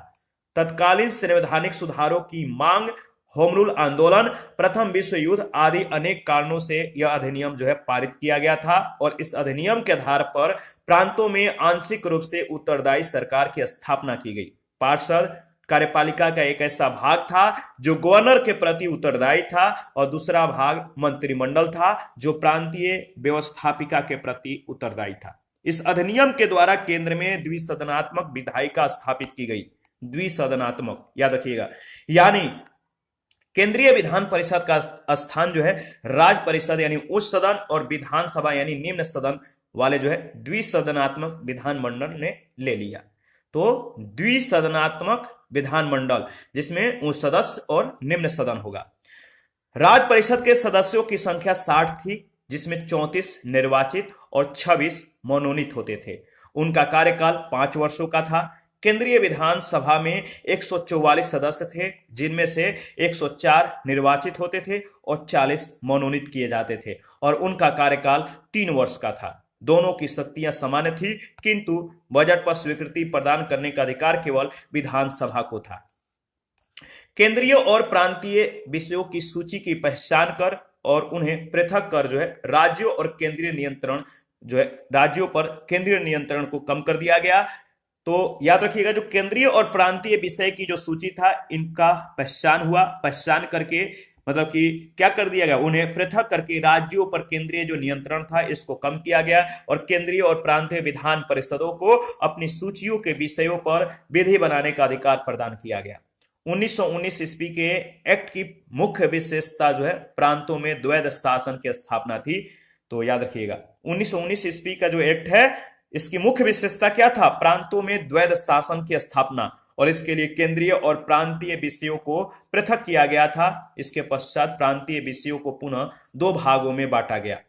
तत्कालीन संवैधानिक सुधारों की मांग, होम रूल आंदोलन, प्रथम विश्व युद्ध आदि अनेक कारणों से यह अधिनियम पारित किया गया था और इस अधिनियम के आधार पर प्रांतों में आंशिक रूप से उत्तरदायी सरकार की स्थापना की गई। पार्षद कार्यपालिका का एक ऐसा भाग था जो गवर्नर के प्रति उत्तरदायी था और दूसरा भाग मंत्रिमंडल था जो प्रांतीय व्यवस्थापिका के प्रति उत्तरदायी था। इस अधिनियम के द्वारा केंद्र में द्विसदनात्मक विधायिका स्थापित की गई। द्विसदनात्मक, याद रखिएगा, यानी केंद्रीय विधान परिषद का स्थान राज्य परिषद यानी उच्च सदन और विधानसभा यानी निम्न सदन वाले द्विसदनात्मक विधानमंडल ने ले लिया। तो द्विसदनात्मक विधानमंडल जिसमें उच्च सदस्य और निम्न सदन होगा। राज्य परिषद के सदस्यों की संख्या 60 थी, जिसमें 34 निर्वाचित और 26 मनोनीत होते थे। उनका कार्यकाल 5 वर्षों का था। केंद्रीय विधानसभा में 144 सदस्य थे, जिनमें से 104 निर्वाचित होते थे और 40 मनोनीत किए जाते थे और उनका कार्यकाल 3 वर्ष का था। दोनों की शक्तियां समान थी, किंतु बजट पर स्वीकृति प्रदान करने का अधिकार केवल विधानसभा को था। केंद्रीय और प्रांतीय विषयों की सूची की पहचान कर और उन्हें पृथक कर राज्यों और केंद्रीय नियंत्रण राज्यों पर केंद्रीय नियंत्रण को कम कर दिया गया। तो याद रखिएगा, जो केंद्रीय और प्रांतीय विषय की जो सूची था, इनका पहचान हुआ। पहचान करके मतलब कि क्या कर दिया गया, उन्हें पृथक करके राज्यों पर केंद्रीय जो नियंत्रण था इसको कम किया गया और केंद्रीय और प्रांतीय विधान परिषदों को अपनी सूचियों के विषयों पर विधि बनाने का अधिकार प्रदान किया गया। 1919 ईस्वी के एक्ट की मुख्य विशेषता जो है प्रांतों में द्वैध शासन की स्थापना थी। तो याद रखिएगा 1919 ईस्वी का जो एक्ट है इसकी मुख्य विशेषता क्या था, प्रांतों में द्वैध शासन की स्थापना, और इसके लिए केंद्रीय और प्रांतीय विषयों को पृथक किया गया था। इसके पश्चात प्रांतीय विषयों को पुनः दो भागों में बांटा गया।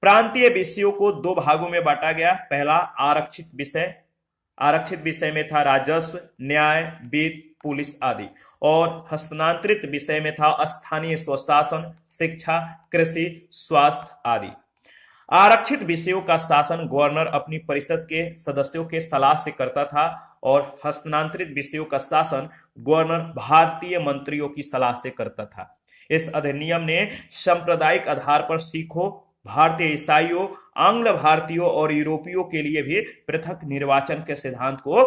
प्रांतीय विषयों को दो भागों में बांटा गया। पहला आरक्षित विषय, आरक्षित विषय में था राजस्व, न्याय, वित्त, पुलिस आदि, और हस्तांतरित विषय में था स्थानीय स्वशासन, शिक्षा, कृषि, स्वास्थ्य आदि। आरक्षित विषयों का शासन गवर्नर अपनी परिषद के सदस्यों के सलाह से करता था और हस्तांतरित विषयों का शासन गवर्नर भारतीय मंत्रियों की सलाह से करता था। इस अधिनियम ने सांप्रदायिक आधार पर सिखों, भारतीय ईसाइयों, आंग्ल भारतीयों और यूरोपियों के लिए भी पृथक निर्वाचन के सिद्धांत को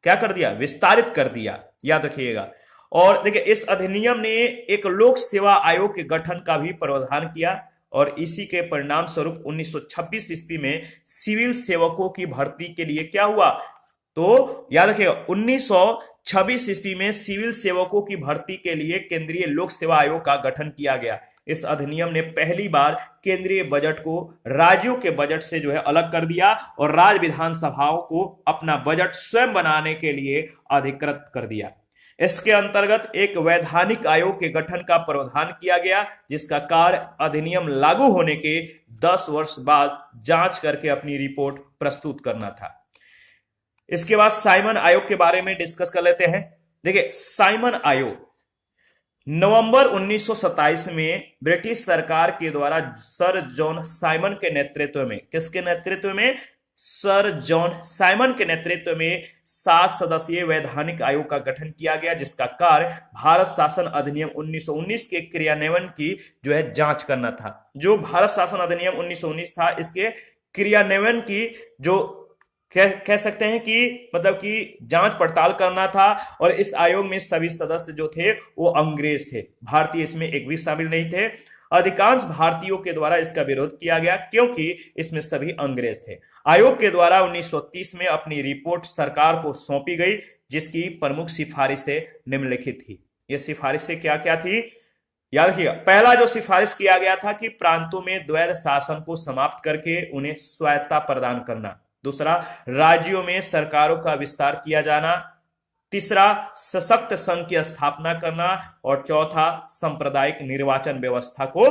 क्या कर दिया, विस्तारित कर दिया। याद रखिएगा। और देखिए इस अधिनियम ने एक लोक सेवा आयोग के गठन का भी प्रावधान किया और इसी के परिणाम स्वरूप 1926 ईस्वी में सिविल सेवकों की भर्ती के लिए क्या हुआ, तो याद रखिएगा 1926 ईस्वी में सिविल सेवकों की भर्ती के लिए केंद्रीय लोक सेवा आयोग का गठन किया गया। इस अधिनियम ने पहली बार केंद्रीय बजट को राज्यों के बजट से जो है अलग कर दिया और राज्य विधानसभाओं को अपना बजट स्वयं बनाने के लिए अधिकृत कर दिया। इसके अंतर्गत एक वैधानिक आयोग के गठन का प्रावधान किया गया जिसका कार्य अधिनियम लागू होने के 10 वर्ष बाद जांच करके अपनी रिपोर्ट प्रस्तुत करना था। इसके बाद साइमन आयोग के बारे में डिस्कस कर लेते हैं। देखिए साइमन आयोग नवंबर 1927 में ब्रिटिश सरकार के द्वारा सर जॉन साइमन के नेतृत्व में, किसके नेतृत्व में, सर जॉन साइमन के नेतृत्व में 7 सदस्यीय वैधानिक आयोग का गठन किया गया जिसका कार्य भारत शासन अधिनियम 1919 के क्रियान्वयन की जो है जांच करना था। जो भारत शासन अधिनियम 1919 था इसके क्रियान्वयन की जो कह सकते हैं कि मतलब कि जांच पड़ताल करना था और इस आयोग में सभी सदस्य जो थे वो अंग्रेज थे, भारतीय इसमें एक भी शामिल नहीं थे। अधिकांश भारतीयों के द्वारा इसका विरोध किया गया क्योंकि इसमें सभी अंग्रेज थे। आयोग के द्वारा 1930 में अपनी रिपोर्ट सरकार को सौंपी गई जिसकी प्रमुख सिफारिशें निम्नलिखित थी। ये सिफारिशें क्या क्या थी, याद रखिएगा। पहला जो सिफारिश किया गया था कि प्रांतों में द्वैध शासन को समाप्त करके उन्हें स्वायत्तता प्रदान करना। दूसरा, राज्यों में सरकारों का विस्तार किया जाना। तीसरा, सशक्त संघ की स्थापना करना। और चौथा, सांप्रदायिक निर्वाचन व्यवस्था को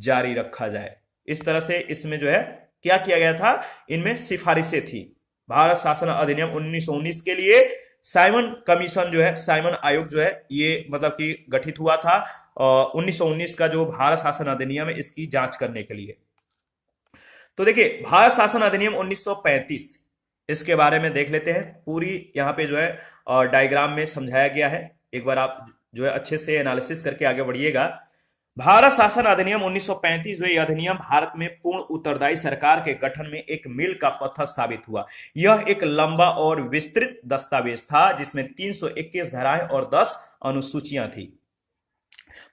जारी रखा जाए। इस तरह से इसमें जो है क्या किया गया था, इनमें सिफारिशें थी। भारत शासन अधिनियम 1919 के लिए साइमन कमीशन जो है, साइमन आयोग जो है ये मतलब कि गठित हुआ था 1919 का जो भारत शासन अधिनियम है इसकी जांच करने के लिए। तो देखिए भारत शासन अधिनियम 1935 इसके बारे में देख लेते हैं। पूरी यहाँ पे जो है डायग्राम में समझाया गया है, एक बार आप जो है अच्छे से एनालिसिस करके आगे बढ़िएगा। भारत शासन अधिनियम 1935 जो अधिनियम भारत में पूर्ण उत्तरदायी सरकार के गठन में एक मील का पत्थर साबित हुआ। यह एक लंबा और विस्तृत दस्तावेज था जिसमें 321 धाराएं और 10 अनुसूचियां थी।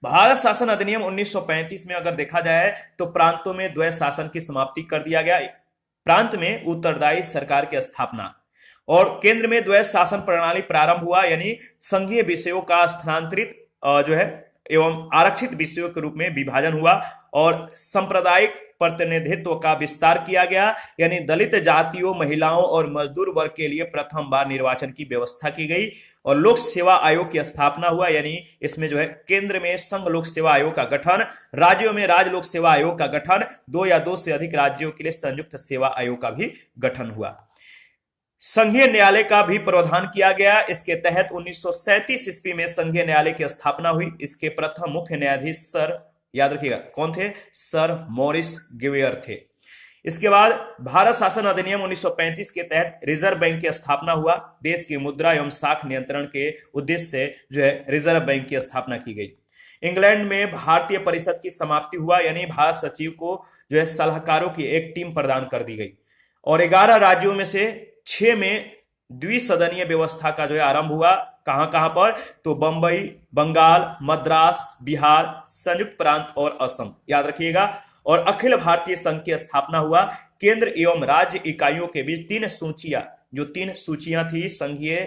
भारत शासन अधिनियम 1935 में अगर देखा जाए तो प्रांतों में द्वैध शासन की समाप्ति कर दिया गया, प्रांत में उत्तरदायी सरकार की स्थापना, और केंद्र में द्वैध शासन प्रणाली प्रारंभ हुआ, यानी संघीय विषयों का स्थानांतरित जो है एवं आरक्षित विषयों के रूप में विभाजन हुआ, और सांप्रदायिक प्रतिनिधित्व का विस्तार किया गया, यानी दलित जातियों, महिलाओं और मजदूर वर्ग के लिए प्रथम बार निर्वाचन की व्यवस्था की गई, और लोक सेवा आयोग की स्थापना हुआ, यानी इसमें जो है केंद्र में संघ लोक सेवा आयोग का गठन, राज्यों में राज्य लोक सेवा आयोग का गठन, 2 या 2 से अधिक राज्यों के लिए संयुक्त सेवा आयोग का भी गठन हुआ। संघीय न्यायालय का भी प्रावधान किया गया। इसके तहत 1937 ईस्वी में संघीय न्यायालय की स्थापना हुई। इसके प्रथम मुख्य न्यायाधीश सर, याद रखिएगा कौन थे, सर मॉरिस गिवेयर थे। इसके बाद भारत शासन अधिनियम 1935 के तहत रिजर्व बैंक की स्थापना हुआ। देश की मुद्रा एवं साख नियंत्रण के उद्देश्य से जो है रिजर्व बैंक की स्थापना की गई। इंग्लैंड में भारतीय परिषद की समाप्ति हुआ, यानी भारत सचिव को जो है सलाहकारों की एक टीम प्रदान कर दी गई, और 11 राज्यों में से 6 में द्विसदनीय व्यवस्था का जो है आरंभ हुआ। कहां कहां पर? तो बंबई, बंगाल, मद्रास, बिहार, संयुक्त प्रांत और असम, याद रखिएगा। और अखिल भारतीय संघ की स्थापना हुआ। केंद्र एवं राज्य इकाइयों के बीच तीन सूचियां, जो तीन सूचियां थी, संघीय,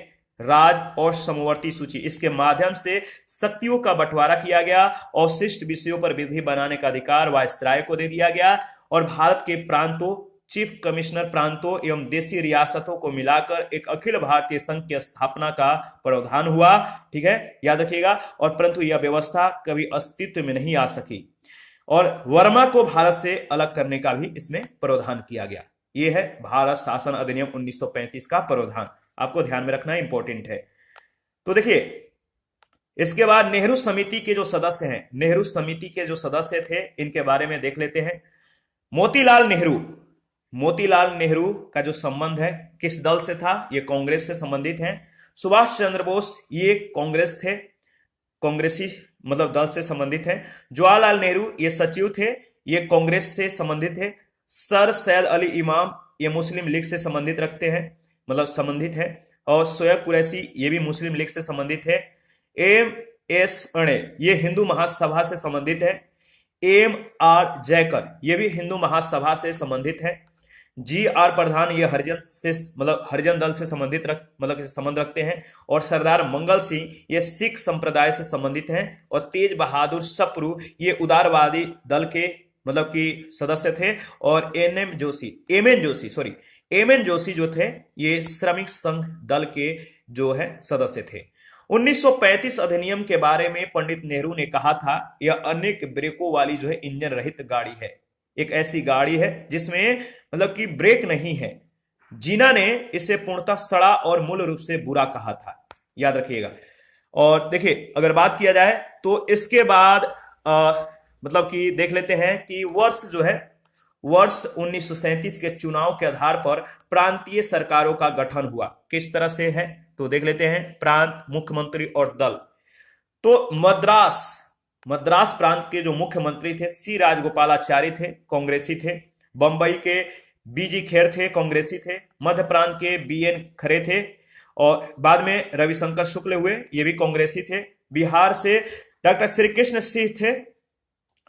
राज्य और समवर्ती सूची, इसके माध्यम से शक्तियों का बंटवारा किया गया। अवशिष्ट विषयों पर विधि बनाने का अधिकार वायसराय को दे दिया गया और भारत के प्रांतों, चीफ कमिश्नर प्रांतों एवं देशी रियासतों को मिलाकर एक अखिल भारतीय संघ की स्थापना का प्रावधान हुआ। ठीक है, याद रखिएगा। और परंतु यह व्यवस्था कभी अस्तित्व में नहीं आ सकी और वर्मा को भारत से अलग करने का भी इसमें प्रावधान किया गया। यह है भारत शासन अधिनियम 1935 का प्रावधान, आपको ध्यान में रखना इंपॉर्टेंट है। तो देखिए, इसके बाद नेहरू समिति के जो सदस्य हैं, नेहरू समिति के जो सदस्य थे, इनके बारे में देख लेते हैं। मोतीलाल नेहरू, मोतीलाल नेहरू का जो संबंध है किस दल से था? ये कांग्रेस से संबंधित हैं। सुभाष चंद्र बोस, ये कांग्रेस थे, कांग्रेसी मतलब दल से संबंधित है। जवाहरलाल नेहरू, ये सचिव थे, ये कांग्रेस से संबंधित है। सर सैयद अली इमाम, ये मुस्लिम लीग से संबंधित रखते हैं, मतलब संबंधित है। और शोएब कुरैशी, ये भी मुस्लिम लीग से संबंधित है। एम एस अणे, ये हिंदू महासभा से संबंधित है। एम आर जयकर, ये भी हिंदू महासभा से संबंधित है। जी आर प्रधान, ये हरिजन से मतलब हरिजन दल से संबंधित संबंध रखते हैं। और सरदार मंगल सिंह, ये सिख संप्रदाय से संबंधित हैं। और तेज बहादुर सप्रू, ये उदारवादी दल के मतलब कि सदस्य थे। और एम एन जोशी जो थे, ये श्रमिक संघ दल के जो है सदस्य थे। 1935 अधिनियम के बारे में पंडित नेहरू ने कहा था, यह अनेक ब्रेकों वाली जो है इंजन रहित गाड़ी है। एक ऐसी गाड़ी है जिसमें मतलब कि ब्रेक नहीं है। जीना ने इसे पूर्णतः सड़ा और मूल रूप से बुरा कहा था, याद रखिएगा। और देखिए, अगर बात किया जाए तो इसके बाद मतलब कि देख लेते हैं कि वर्ष 1937 के चुनाव के आधार पर प्रांतीय सरकारों का गठन हुआ। किस तरह से है तो देख लेते हैं। प्रांत, मुख्यमंत्री और दल। तो मद्रास प्रांत के जो मुख्यमंत्री थे सी राजगोपालाचारी थे, कांग्रेसी थे। बंबई के बीजी खेर थे, कांग्रेसी थे। मध्य प्रांत के बीएन खरे थे और बाद में रविशंकर शुक्ल हुए, ये भी कांग्रेसी थे। बिहार से डॉक्टर श्री कृष्ण सिंह थे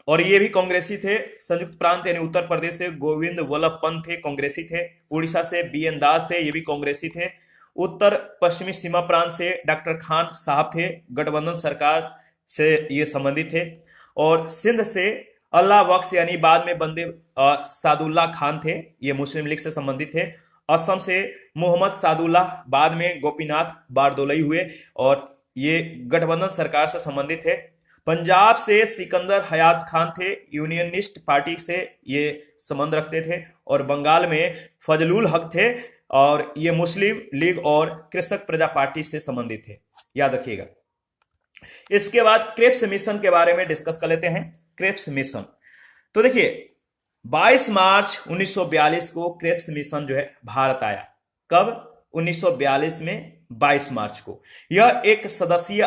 और ये भी कांग्रेसी थे। संयुक्त प्रांत यानी उत्तर प्रदेश से गोविंद वल्लभ पंत थे, कांग्रेसी थे। उड़ीसा से बीएन दास थे, ये भी कांग्रेसी थे। उत्तर पश्चिमी सीमा प्रांत से डॉक्टर खान साहब थे, गठबंधन सरकार से ये संबंधित थे। और सिंध से अल्लाह बख्श यानी बाद में बंदे सादुल्ला खान थे, ये मुस्लिम लीग से संबंधित थे। असम से मोहम्मद सादुल्लाह, बाद में गोपीनाथ बारदोलई हुए और ये गठबंधन सरकार से संबंधित थे। पंजाब से सिकंदर हयात खान थे, यूनियनिस्ट पार्टी से ये संबंध रखते थे। और बंगाल में फजलुल हक थे और ये मुस्लिम लीग और कृषक प्रजा पार्टी से संबंधित थे, याद रखिएगा। इसके बाद क्रिप्स मिशन के बारे में डिस्कस कर लेते हैं। क्रिप्स मिशन, तो देखिए 22 मार्च 1942 को क्रिप्स मिशन जो है भारत आया। कब? 1942 में 22 मार्च को। यह एक सदस्यीय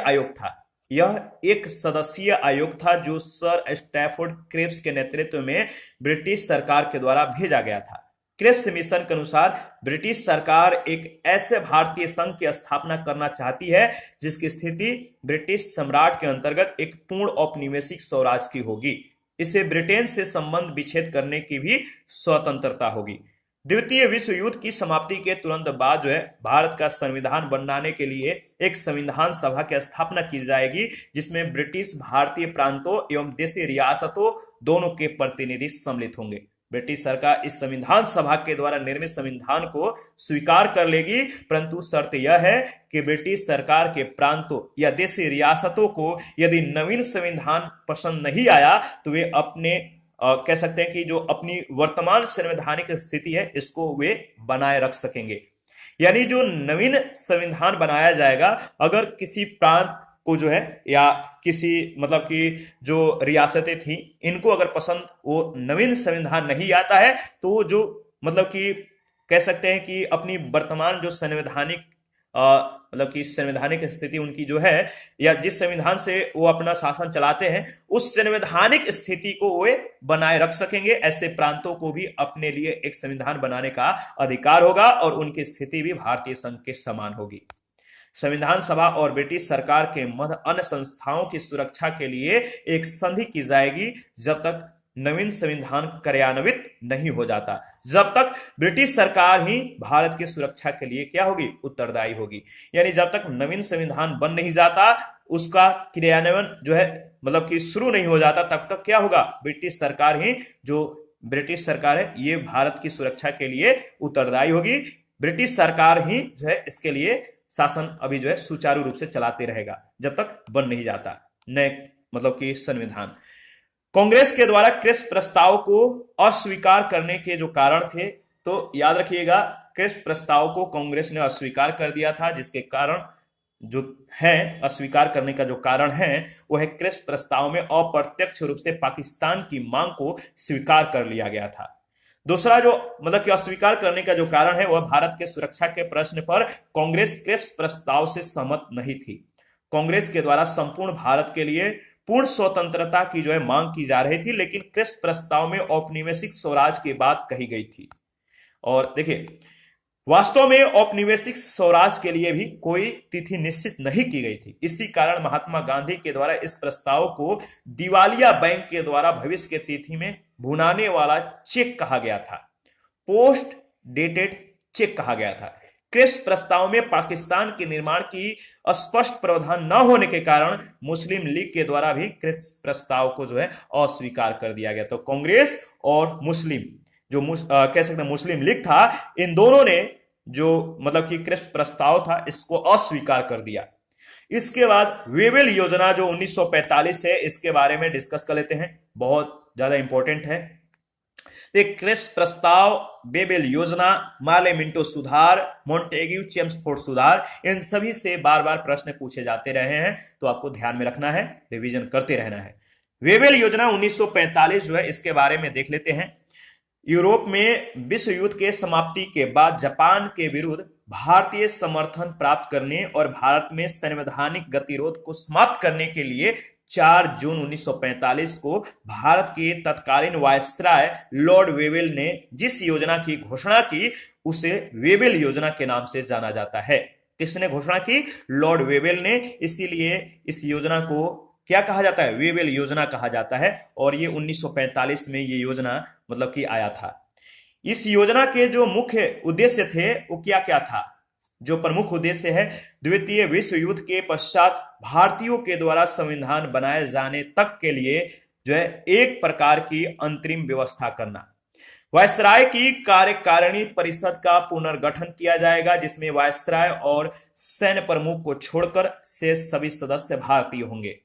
आयोग था जो सर स्टैफोर्ड क्रिप्स के नेतृत्व में ब्रिटिश सरकार के द्वारा भेजा गया था। क्रिप्स मिशन के अनुसार ब्रिटिश सरकार एक ऐसे भारतीय संघ की स्थापना करना चाहती है जिसकी स्थिति ब्रिटिश सम्राट के अंतर्गत एक पूर्ण औपनिवेशिक स्वराज की होगी। इसे ब्रिटेन से संबंध विच्छेद करने की भी स्वतंत्रता होगी। द्वितीय विश्व युद्ध की समाप्ति के तुरंत बाद जो है भारत का संविधान बनाने के लिए एक संविधान सभा की स्थापना की जाएगी जिसमें ब्रिटिश भारतीय प्रांतों एवं देशी रियासतों दोनों के प्रतिनिधि सम्मिलित होंगे। ब्रिटिश सरकार इस संविधान सभा के द्वारा निर्मित संविधान को स्वीकार कर लेगी, परंतु शर्त यह है कि ब्रिटिश सरकार के प्रांतों या देशी रियासतों को यदि नवीन संविधान पसंद नहीं आया तो वे अपने कह सकते हैं कि जो अपनी वर्तमान संवैधानिक स्थिति है इसको वे बनाए रख सकेंगे। यानी जो नवीन संविधान बनाया जाएगा, अगर किसी प्रांत को जो है या किसी मतलब कि जो रियासतें थी इनको अगर पसंद वो नवीन संविधान नहीं आता है तो जो मतलब कि कह सकते हैं कि अपनी वर्तमान जो संवैधानिक मतलब कि संवैधानिक स्थिति उनकी जो है या जिस संविधान से वो अपना शासन चलाते हैं उस संवैधानिक स्थिति को वे बनाए रख सकेंगे। ऐसे प्रांतों को भी अपने लिए एक संविधान बनाने का अधिकार होगा और उनकी स्थिति भी भारतीय संघ के समान होगी। संविधान सभा और ब्रिटिश सरकार के मध्य अन्य संस्थाओं की सुरक्षा के लिए एक संधि की जाएगी जब तक नवीन संविधान कार्यान्वित नहीं हो जाता। जब तक ब्रिटिश सरकार ही भारत की सुरक्षा के लिए क्या होगी, उत्तरदायी होगी। यानी जब तक नवीन संविधान बन नहीं जाता, उसका क्रियान्वयन जो है मतलब कि शुरू नहीं हो जाता, तब तक क्या होगा, ब्रिटिश सरकार ही, जो ब्रिटिश सरकार है, ये भारत की सुरक्षा के लिए उत्तरदायी होगी। ब्रिटिश सरकार ही जो है इसके लिए शासन अभी जो है सुचारू रूप से चलाते रहेगा जब तक बन नहीं जाता नए मतलब कि संविधान। कांग्रेस के द्वारा क्रिप्स प्रस्ताव को अस्वीकार करने के जो कारण थे, तो याद रखिएगा, क्रिप्स प्रस्ताव को कांग्रेस ने अस्वीकार कर दिया था, जिसके कारण जो है अस्वीकार करने का जो कारण है वो है क्रिप्स प्रस्ताव में अप्रत्यक्ष रूप से पाकिस्तान की मांग को स्वीकार कर लिया गया था। दूसरा जो मतलब कि अस्वीकार करने का जो कारण है वह भारत के सुरक्षा के प्रश्न पर कांग्रेस क्रिप्स प्रस्ताव से सहमत नहीं थी। कांग्रेस के द्वारा संपूर्ण भारत के लिए पूर्ण स्वतंत्रता की जो है मांग की जा रही थी, लेकिन क्रिप्स प्रस्ताव में औपनिवेशिक स्वराज की बात कही गई थी। और देखिए, वास्तव में औपनिवेशिक स्वराज के लिए भी कोई तिथि निश्चित नहीं की गई थी। इसी कारण महात्मा गांधी के द्वारा इस प्रस्ताव को दिवालिया बैंक के द्वारा भविष्य के तिथि में भुनाने वाला चेक कहा गया था, पोस्ट डेटेड चेक कहा गया था। क्रिप्स प्रस्ताव में पाकिस्तान के निर्माण की स्पष्ट प्रावधान न होने के कारण मुस्लिम लीग के द्वारा भी क्रिप्स प्रस्ताव को जो है अस्वीकार कर दिया गया। तो कांग्रेस और मुस्लिम जो कह सकते हैं मुस्लिम लीग था, इन दोनों ने जो मतलब कि क्रिप्स प्रस्ताव था इसको अस्वीकार कर दिया। इसके बाद वेवेल योजना जो 1945 है, इसके बारे में डिस्कस कर लेते हैं, बहुत ज्यादा इंपॉर्टेंट है। क्रिप्स प्रस्ताव, वेवेल योजना, मार्ले मिंटो सुधार, मॉन्टेग्यू चेम्सफोर्ड सुधार, इन सभी से बार बार प्रश्न पूछे जाते रहे हैं, तो आपको ध्यान में रखना है, रिवीजन करते रहना है। वेवेल योजना 1945 जो है, इसके बारे में देख लेते हैं। यूरोप में विश्व युद्ध के समाप्ति के बाद जापान के विरुद्ध भारतीय समर्थन प्राप्त करने और भारत में संवैधानिक गतिरोध को समाप्त करने के लिए 4 जून 1945 को भारत के तत्कालीन वायसराय लॉर्ड वेवेल ने जिस योजना की घोषणा की उसे वेवेल योजना के नाम से जाना जाता है। किसने घोषणा की? लॉर्ड वेवेल ने। इसीलिए इस योजना को क्या कहा जाता है? वेवेल योजना कहा जाता है। और ये 1945 में ये योजना मतलब कि आया था। इस योजना के जो मुख्य उद्देश्य थे वो क्या क्या था? जो प्रमुख उद्देश्य है, द्वितीय विश्व युद्ध के पश्चात भारतीयों के द्वारा संविधान बनाए जाने तक के लिए जो है एक प्रकार की अंतरिम व्यवस्था करना। वायसराय की कार्यकारिणी परिषद का पुनर्गठन किया जाएगा, जिसमें वायसराय और सैन्य प्रमुख को छोड़कर से सभी सदस्य भारतीय होंगे।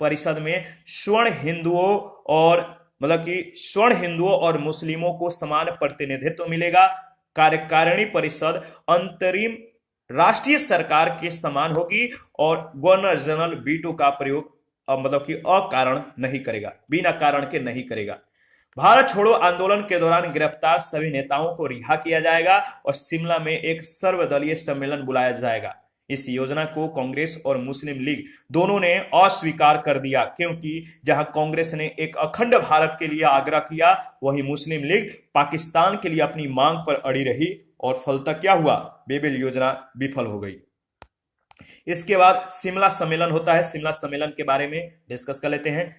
परिषद में स्वर्ण हिंदुओं और मुस्लिमों को समान प्रतिनिधित्व मिलेगा। कार्यकारिणी परिषद अंतरिम राष्ट्रीय सरकार के समान होगी और गवर्नर जनरल वीटो का प्रयोग अकारण नहीं करेगा, बिना कारण के नहीं करेगा। भारत छोड़ो आंदोलन के दौरान गिरफ्तार सभी नेताओं को रिहा किया जाएगा और शिमला में एक सर्वदलीय सम्मेलन बुलाया जाएगा। इस योजना को कांग्रेस और मुस्लिम लीग दोनों ने अस्वीकार कर दिया, क्योंकि जहां कांग्रेस ने एक अखंड भारत के लिए आग्रह किया, वहीं मुस्लिम लीग पाकिस्तान के लिए अपनी मांग पर अड़ी रही और फलतः क्या हुआ? वेवेल योजना विफल हो गई। इसके बाद शिमला सम्मेलन होता है। शिमला सम्मेलन के बारे में डिस्कस कर लेते हैं।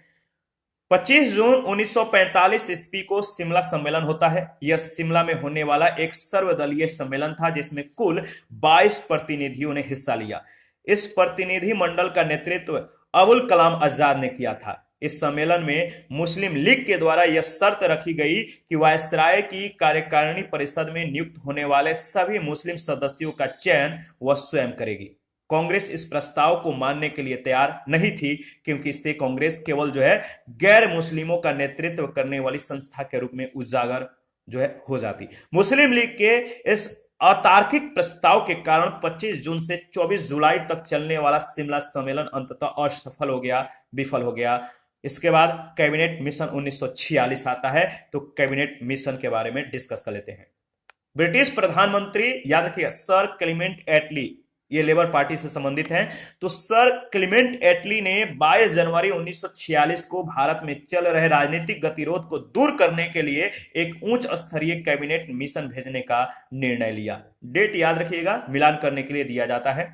25 जून 1945 ईस्वी को शिमला सम्मेलन होता है। यह शिमला में होने वाला एक सर्वदलीय सम्मेलन था, जिसमें कुल 22 प्रतिनिधियों ने हिस्सा लिया। इस प्रतिनिधि मंडल का नेतृत्व अबुल कलाम आजाद ने किया था। इस सम्मेलन में मुस्लिम लीग के द्वारा यह शर्त रखी गई कि वायसराय की कार्यकारिणी परिषद में नियुक्त होने वाले सभी मुस्लिम सदस्यों का चयन वह स्वयं करेगी। कांग्रेस इस प्रस्ताव को मानने के लिए तैयार नहीं थी, क्योंकि इससे कांग्रेस केवल जो है गैर मुस्लिमों का नेतृत्व करने वाली संस्था के रूप में उजागर जो है हो जाती। मुस्लिम लीग के इस अतार्किक प्रस्ताव के कारण 25 जून से 24 जुलाई तक चलने वाला शिमला सम्मेलन अंततः असफल हो गया, विफल हो गया। इसके बाद कैबिनेट मिशन 1946 आता है। तो कैबिनेट मिशन के बारे में डिस्कस कर लेते हैं। ब्रिटिश प्रधानमंत्री, याद रखिए, सर क्लेमेंट एटली, ये लेबर पार्टी से संबंधित हैं। तो सर क्लेमेंट एटली ने 22 जनवरी 1946 को भारत में चल रहे राजनीतिक गतिरोध को दूर करने के लिए एक उच्च स्तरीय कैबिनेट मिशन भेजने का निर्णय लिया। डेट याद रखिएगा, मिलान करने के लिए दिया जाता है।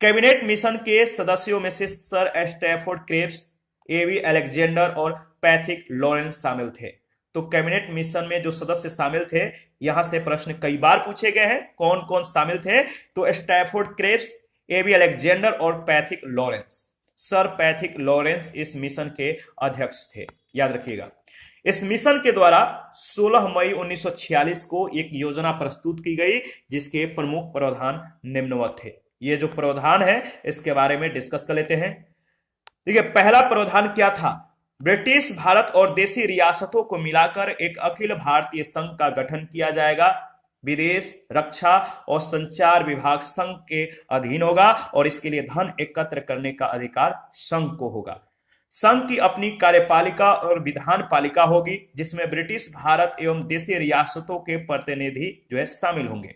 कैबिनेट मिशन के सदस्यों में से सर स्टैफोर्ड क्रेप्स, एवी अलेक्जेंडर और पैथिक लॉरेंस शामिल थे। तो कैबिनेट मिशन में जो सदस्य शामिल थे, यहां से प्रश्न कई बार पूछे गए हैं, कौन कौन शामिल थे? तो स्टैफोर्ड क्रेप्स, एवी अलेक्जेंडर और Pethick Lawrence. Sir Pethick Lawrence इस मिशन के अध्यक्ष थे, याद रखिएगा। इस मिशन के द्वारा 16 मई 1946 को एक योजना प्रस्तुत की गई, जिसके प्रमुख प्रावधान निम्नवत थे। ये जो प्रावधान है इसके बारे में डिस्कस कर लेते हैं। देखिए, पहला प्रावधान क्या था? ब्रिटिश भारत और देशी रियासतों को मिलाकर एक अखिल भारतीय संघ का गठन किया जाएगा। विदेश, रक्षा और संचार विभाग संघ के अधीन होगा और इसके लिए धन एकत्र करने का अधिकार संघ को होगा। संघ की अपनी कार्यपालिका और विधान पालिका होगी, जिसमें ब्रिटिश भारत एवं देशी रियासतों के प्रतिनिधि जो है शामिल होंगे।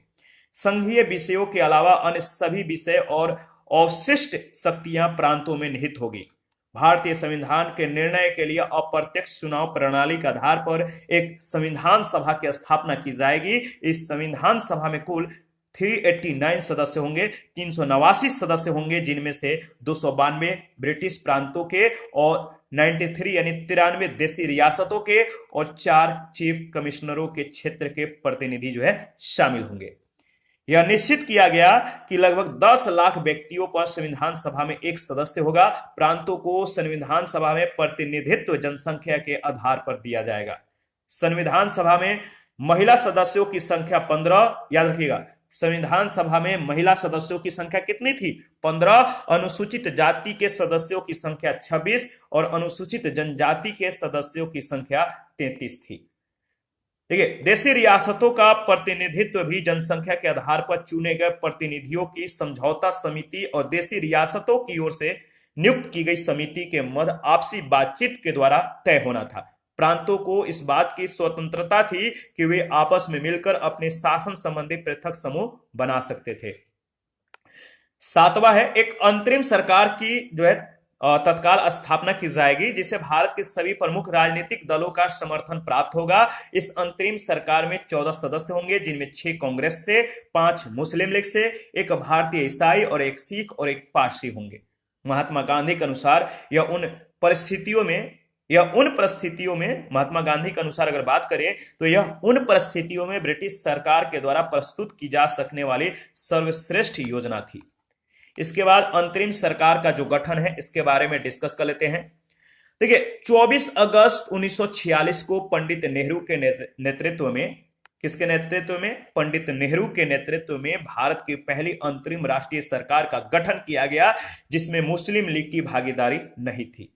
संघीय विषयों के अलावा अन्य सभी विषय और अवशिष्ट शक्तियां प्रांतों में निहित होगी। भारतीय संविधान के निर्णय के लिए अप्रत्यक्ष चुनाव प्रणाली के आधार पर एक संविधान सभा की स्थापना की जाएगी। इस संविधान सभा में कुल 389 सदस्य होंगे, 389 सदस्य होंगे, जिनमें से 292 ब्रिटिश प्रांतों के और 93 यानी 93 देशी रियासतों के और 4 चीफ कमिश्नरों के क्षेत्र के प्रतिनिधि जो है शामिल होंगे। यह निश्चित किया गया कि लगभग 10 लाख व्यक्तियों पर संविधान सभा में एक सदस्य होगा। प्रांतों को संविधान सभा में प्रतिनिधित्व जनसंख्या के आधार पर दिया जाएगा। संविधान सभा में महिला सदस्यों की संख्या 15, याद रखिएगा। संविधान सभा में महिला सदस्यों की संख्या कितनी थी? 15। अनुसूचित जाति के सदस्यों की संख्या 26 और अनुसूचित जनजाति के सदस्यों की संख्या 33 थी। देखिए, देशी रियासतों का प्रतिनिधित्व भी जनसंख्या के आधार पर चुने गए प्रतिनिधियों की समझौता समिति और देशी रियासतों की ओर से नियुक्त की गई समिति के मध्य आपसी बातचीत के द्वारा तय होना था। प्रांतों को इस बात की स्वतंत्रता थी कि वे आपस में मिलकर अपने शासन संबंधी पृथक समूह बना सकते थे। 7वां है, एक अंतरिम सरकार की जो है तत्काल स्थापना की जाएगी, जिसे भारत के सभी प्रमुख राजनीतिक दलों का समर्थन प्राप्त होगा। इस अंतरिम सरकार में 14 सदस्य होंगे, जिनमें 6 कांग्रेस से, 5 मुस्लिम लीग से, 1 भारतीय ईसाई और 1 सिख और 1 पारसी होंगे। महात्मा गांधी के अनुसार यह उन परिस्थितियों में महात्मा गांधी के अनुसार अगर बात करें तो यह उन परिस्थितियों में ब्रिटिश सरकार के द्वारा प्रस्तुत की जा सकने वाली सर्वश्रेष्ठ योजना थी। इसके बाद अंतरिम सरकार का जो गठन है इसके बारे में डिस्कस कर लेते हैं। देखिए, 24 अगस्त 1946 को पंडित नेहरू के नेतृत्व में, किसके नेतृत्व में? पंडित नेहरू के नेतृत्व में भारत की पहली अंतरिम राष्ट्रीय सरकार का गठन किया गया, जिसमें मुस्लिम लीग की भागीदारी नहीं थी।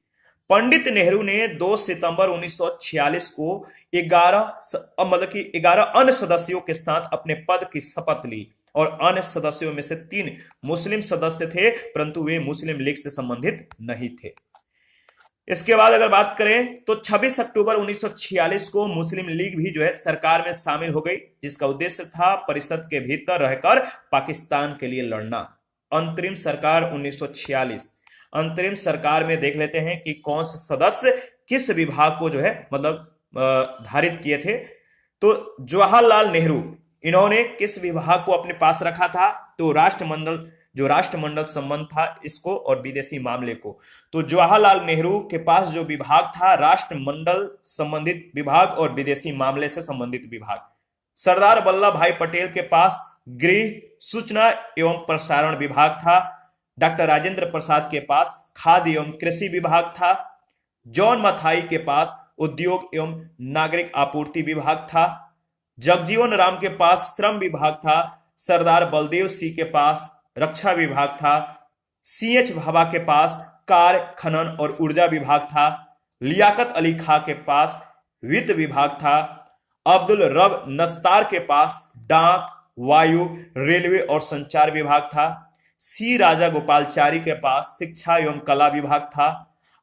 पंडित नेहरू ने 2 सितंबर 1946 को 11 अन्य सदस्यों के साथ अपने पद की शपथ ली और अन्य सदस्यों में से 3 मुस्लिम सदस्य थे, परंतु वे मुस्लिम लीग से संबंधित नहीं थे। इसके बाद अगर बात करें तो 26 अक्टूबर 1946 को मुस्लिम लीग भी जो है सरकार में शामिल हो गई, जिसका उद्देश्य था परिषद के भीतर रहकर पाकिस्तान के लिए लड़ना। अंतरिम सरकार 1946, अंतरिम सरकार में देख लेते हैं कि कौन से सदस्य किस विभाग को जो है धारित किए थे। तो जवाहरलाल नेहरू, इन्होंने किस विभाग को अपने पास रखा था? तो राष्ट्रमंडल संबंध था इसको और विदेशी मामले को। तो जवाहरलाल नेहरू के पास जो विभाग था, राष्ट्रमंडल संबंधित विभाग और विदेशी मामले से संबंधित विभाग। सरदार वल्लभ भाई पटेल के पास गृह, सूचना एवं प्रसारण विभाग था। डॉक्टर राजेंद्र प्रसाद के पास खाद्य एवं कृषि विभाग था। जॉन मथाई के पास उद्योग एवं नागरिक आपूर्ति विभाग था। जगजीवन राम के पास श्रम विभाग था। सरदार बलदेव सिंह के पास रक्षा विभाग था। CH भाभा के पास कार्य, खनन और ऊर्जा विभाग था। लियाकत अली खां के पास वित्त विभाग था। अब्दुल रब नस्तार के पास डाक, वायु, रेलवे और संचार विभाग था। C राजा गोपालचारी के पास शिक्षा एवं कला विभाग था।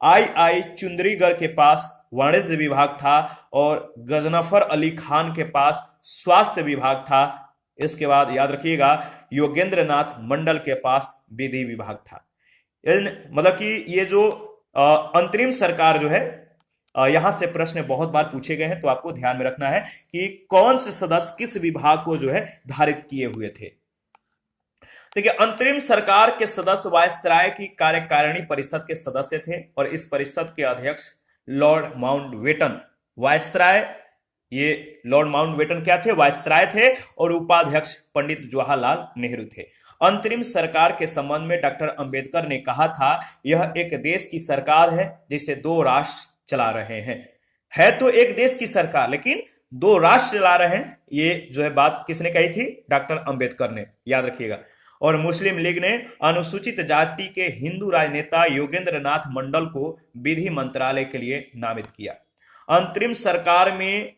I चुंदरीगढ़ के पास वाणिज्य विभाग था और गजनफर अली खान के पास स्वास्थ्य विभाग था। इसके बाद याद रखिएगा योगेंद्र नाथ मंडल के पास विधि विभाग था। मतलब कि ये जो अंतरिम सरकार जो है, यहां से प्रश्न बहुत बार पूछे गए हैं, तो आपको ध्यान में रखना है कि कौन से सदस्य किस विभाग को जो है धारित किए हुए थे। देखिए, अंतरिम सरकार के सदस्य वायसराय की कार्यकारिणी परिषद के सदस्य थे और इस परिषद के अध्यक्ष लॉर्ड माउंटबेटन, वायसराय, ये लॉर्ड माउंटबेटन क्या थे? वायसराय थे, और उपाध्यक्ष पंडित जवाहरलाल नेहरू थे। अंतरिम सरकार के संबंध में डॉक्टर अंबेडकर ने कहा था, यह एक देश की सरकार है जिसे दो राष्ट्र चला रहे हैं। है तो एक देश की सरकार, लेकिन दो राष्ट्र चला रहे हैं, ये जो है बात किसने कही थी? डॉक्टर अंबेडकर ने, याद रखिएगा। और मुस्लिम लीग ने अनुसूचित जाति के हिंदू राजनेता योगेंद्र नाथ मंडल को विधि मंत्रालय के लिए नामित किया। अंतरिम सरकार में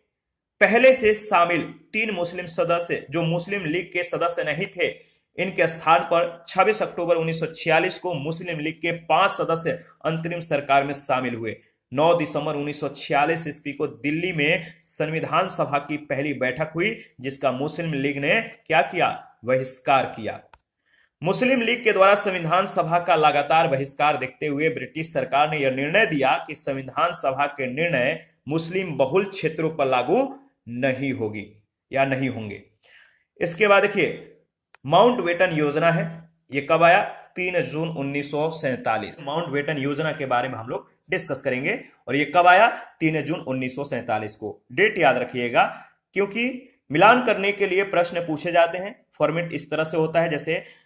पहले से शामिल 3 मुस्लिम सदस्य जो मुस्लिम लीग के सदस्य नहीं थे, इनके स्थान पर 26 अक्टूबर 1946 को मुस्लिम लीग के 5 सदस्य अंतरिम सरकार में शामिल हुए। 9 दिसंबर 1946 ईस्वी को दिल्ली में संविधान सभा की पहली बैठक हुई, जिसका मुस्लिम लीग ने क्या किया? बहिष्कार किया। मुस्लिम लीग के द्वारा संविधान सभा का लगातार बहिष्कार देखते हुए ब्रिटिश सरकार ने यह निर्णय दिया कि संविधान सभा के निर्णय मुस्लिम बहुल क्षेत्रों पर लागू नहीं होगी या नहीं होंगे। इसके बाद देखिए, माउंटबेटन योजना है, ये कब आया? 3 जून 1947। माउंटबेटन योजना के बारे में हम लोग डिस्कस करेंगे, और ये कब आया? 3 जून 1947 को। डेट याद रखिएगा, क्योंकि मिलान करने के लिए प्रश्न पूछे जाते हैं। फॉर्मेट इस तरह से होता है, जैसे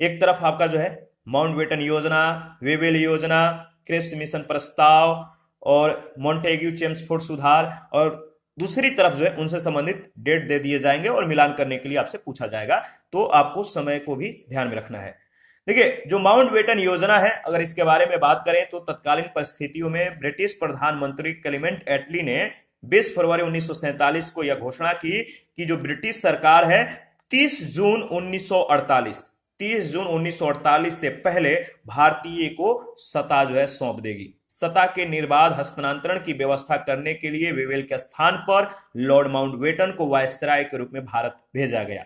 एक तरफ आपका जो है माउंटबेटन योजना, वेवेल योजना, क्रिप्स मिशन प्रस्ताव और मॉन्टेग्यू चेम्सफोर्ड सुधार, और दूसरी तरफ जो है उनसे संबंधित डेट दे दिए जाएंगे और मिलान करने के लिए आपसे पूछा जाएगा, तो आपको समय को भी ध्यान में रखना है। देखिए, जो माउंटबेटन योजना है, अगर इसके बारे में बात करें तो तत्कालीन परिस्थितियों में ब्रिटिश प्रधानमंत्री क्लेमेंट एटली ने 20 फरवरी 1947 को यह घोषणा की कि जो ब्रिटिश सरकार है 30 जून 1948 से पहले भारतीय को सत्ता जो है सौंप देगी। सत्ता के निर्बाध हस्तांतरण की व्यवस्था करने के लिए वेवेल के स्थान पर लॉर्ड माउंटबेटन को वायसराय के रूप में भारत भेजा गया।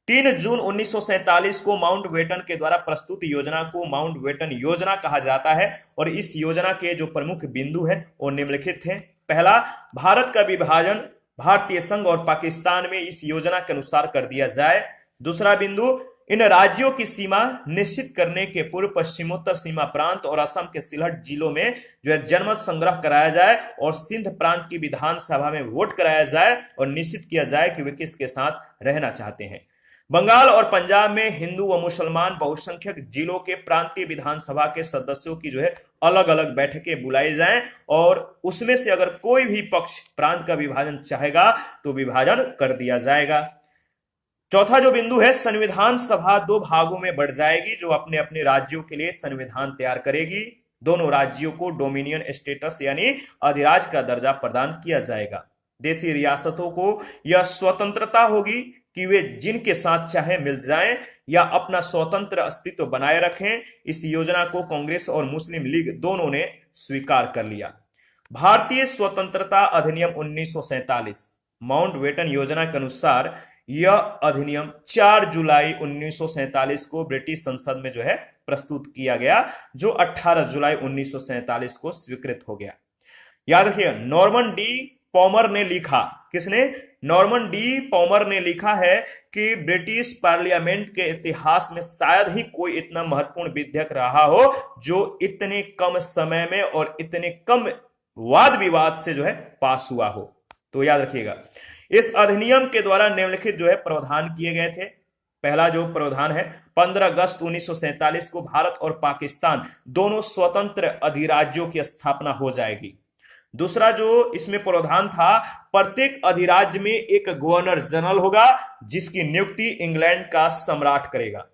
3 जून 1947 को माउंटबेटन के द्वारा प्रस्तुत योजना को माउंटबेटन योजना कहा जाता है, और इस योजना के जो प्रमुख बिंदु हैं वो निम्नलिखित थे। पहला, भारत का विभाजन भारतीय संघ और पाकिस्तान में इस योजना के अनुसार कर दिया जाए। दूसरा बिंदु, इन राज्यों की सीमा निश्चित करने के पूर्व पश्चिमोत्तर सीमा प्रांत और असम के सिलहट जिलों में जो है जनमत संग्रह कराया जाए और सिंध प्रांत की विधानसभा में वोट कराया जाए और निश्चित किया जाए कि वे किसके साथ रहना चाहते हैं। बंगाल और पंजाब में हिंदू व मुसलमान बहुसंख्यक जिलों के प्रांतीय विधानसभा के सदस्यों की जो है अलग अलग बैठकें बुलाई जाएं, और उसमें से अगर कोई भी पक्ष प्रांत का विभाजन चाहेगा तो विभाजन कर दिया जाएगा। चौथा जो बिंदु है, संविधान सभा 2 भागों में बढ़ जाएगी, जो अपने अपने राज्यों के लिए संविधान तैयार करेगी। दोनों राज्यों को डोमिनियन स्टेटस यानी अधिराज का दर्जा प्रदान किया जाएगा। देशी रियासतों को यह स्वतंत्रता होगी कि वे जिनके साथ चाहे मिल जाएं या अपना स्वतंत्र अस्तित्व बनाए रखें। इस योजना को कांग्रेस और मुस्लिम लीग दोनों ने स्वीकार कर लिया। भारतीय स्वतंत्रता अधिनियम 1947 माउंटबेटन योजना के अनुसार यह अधिनियम 4 जुलाई 1947 को ब्रिटिश संसद में जो है प्रस्तुत किया गया, जो 18 जुलाई 1947 को स्वीकृत हो गया। याद रखिए, नॉर्मन डी पॉमर ने लिखा, किसने? नॉर्मन डी पॉमर ने लिखा है कि ब्रिटिश पार्लियामेंट के इतिहास में शायद ही कोई इतना महत्वपूर्ण विधेयक रहा हो जो इतने कम समय में और इतने कम वाद विवाद से जो है पास हुआ हो। तो याद रखिएगा, इस अधिनियम के द्वारा निम्नलिखित जो है प्रावधान किए गए थे। पहला जो प्रावधान है, 15 अगस्त 1947 को भारत और पाकिस्तान दोनों स्वतंत्र अधिराज्यों की स्थापना हो जाएगी। दूसरा जो इसमें प्रावधान था, प्रत्येक अधिराज्य में एक गवर्नर जनरल होगा जिसकी नियुक्ति इंग्लैंड का सम्राट करेगा।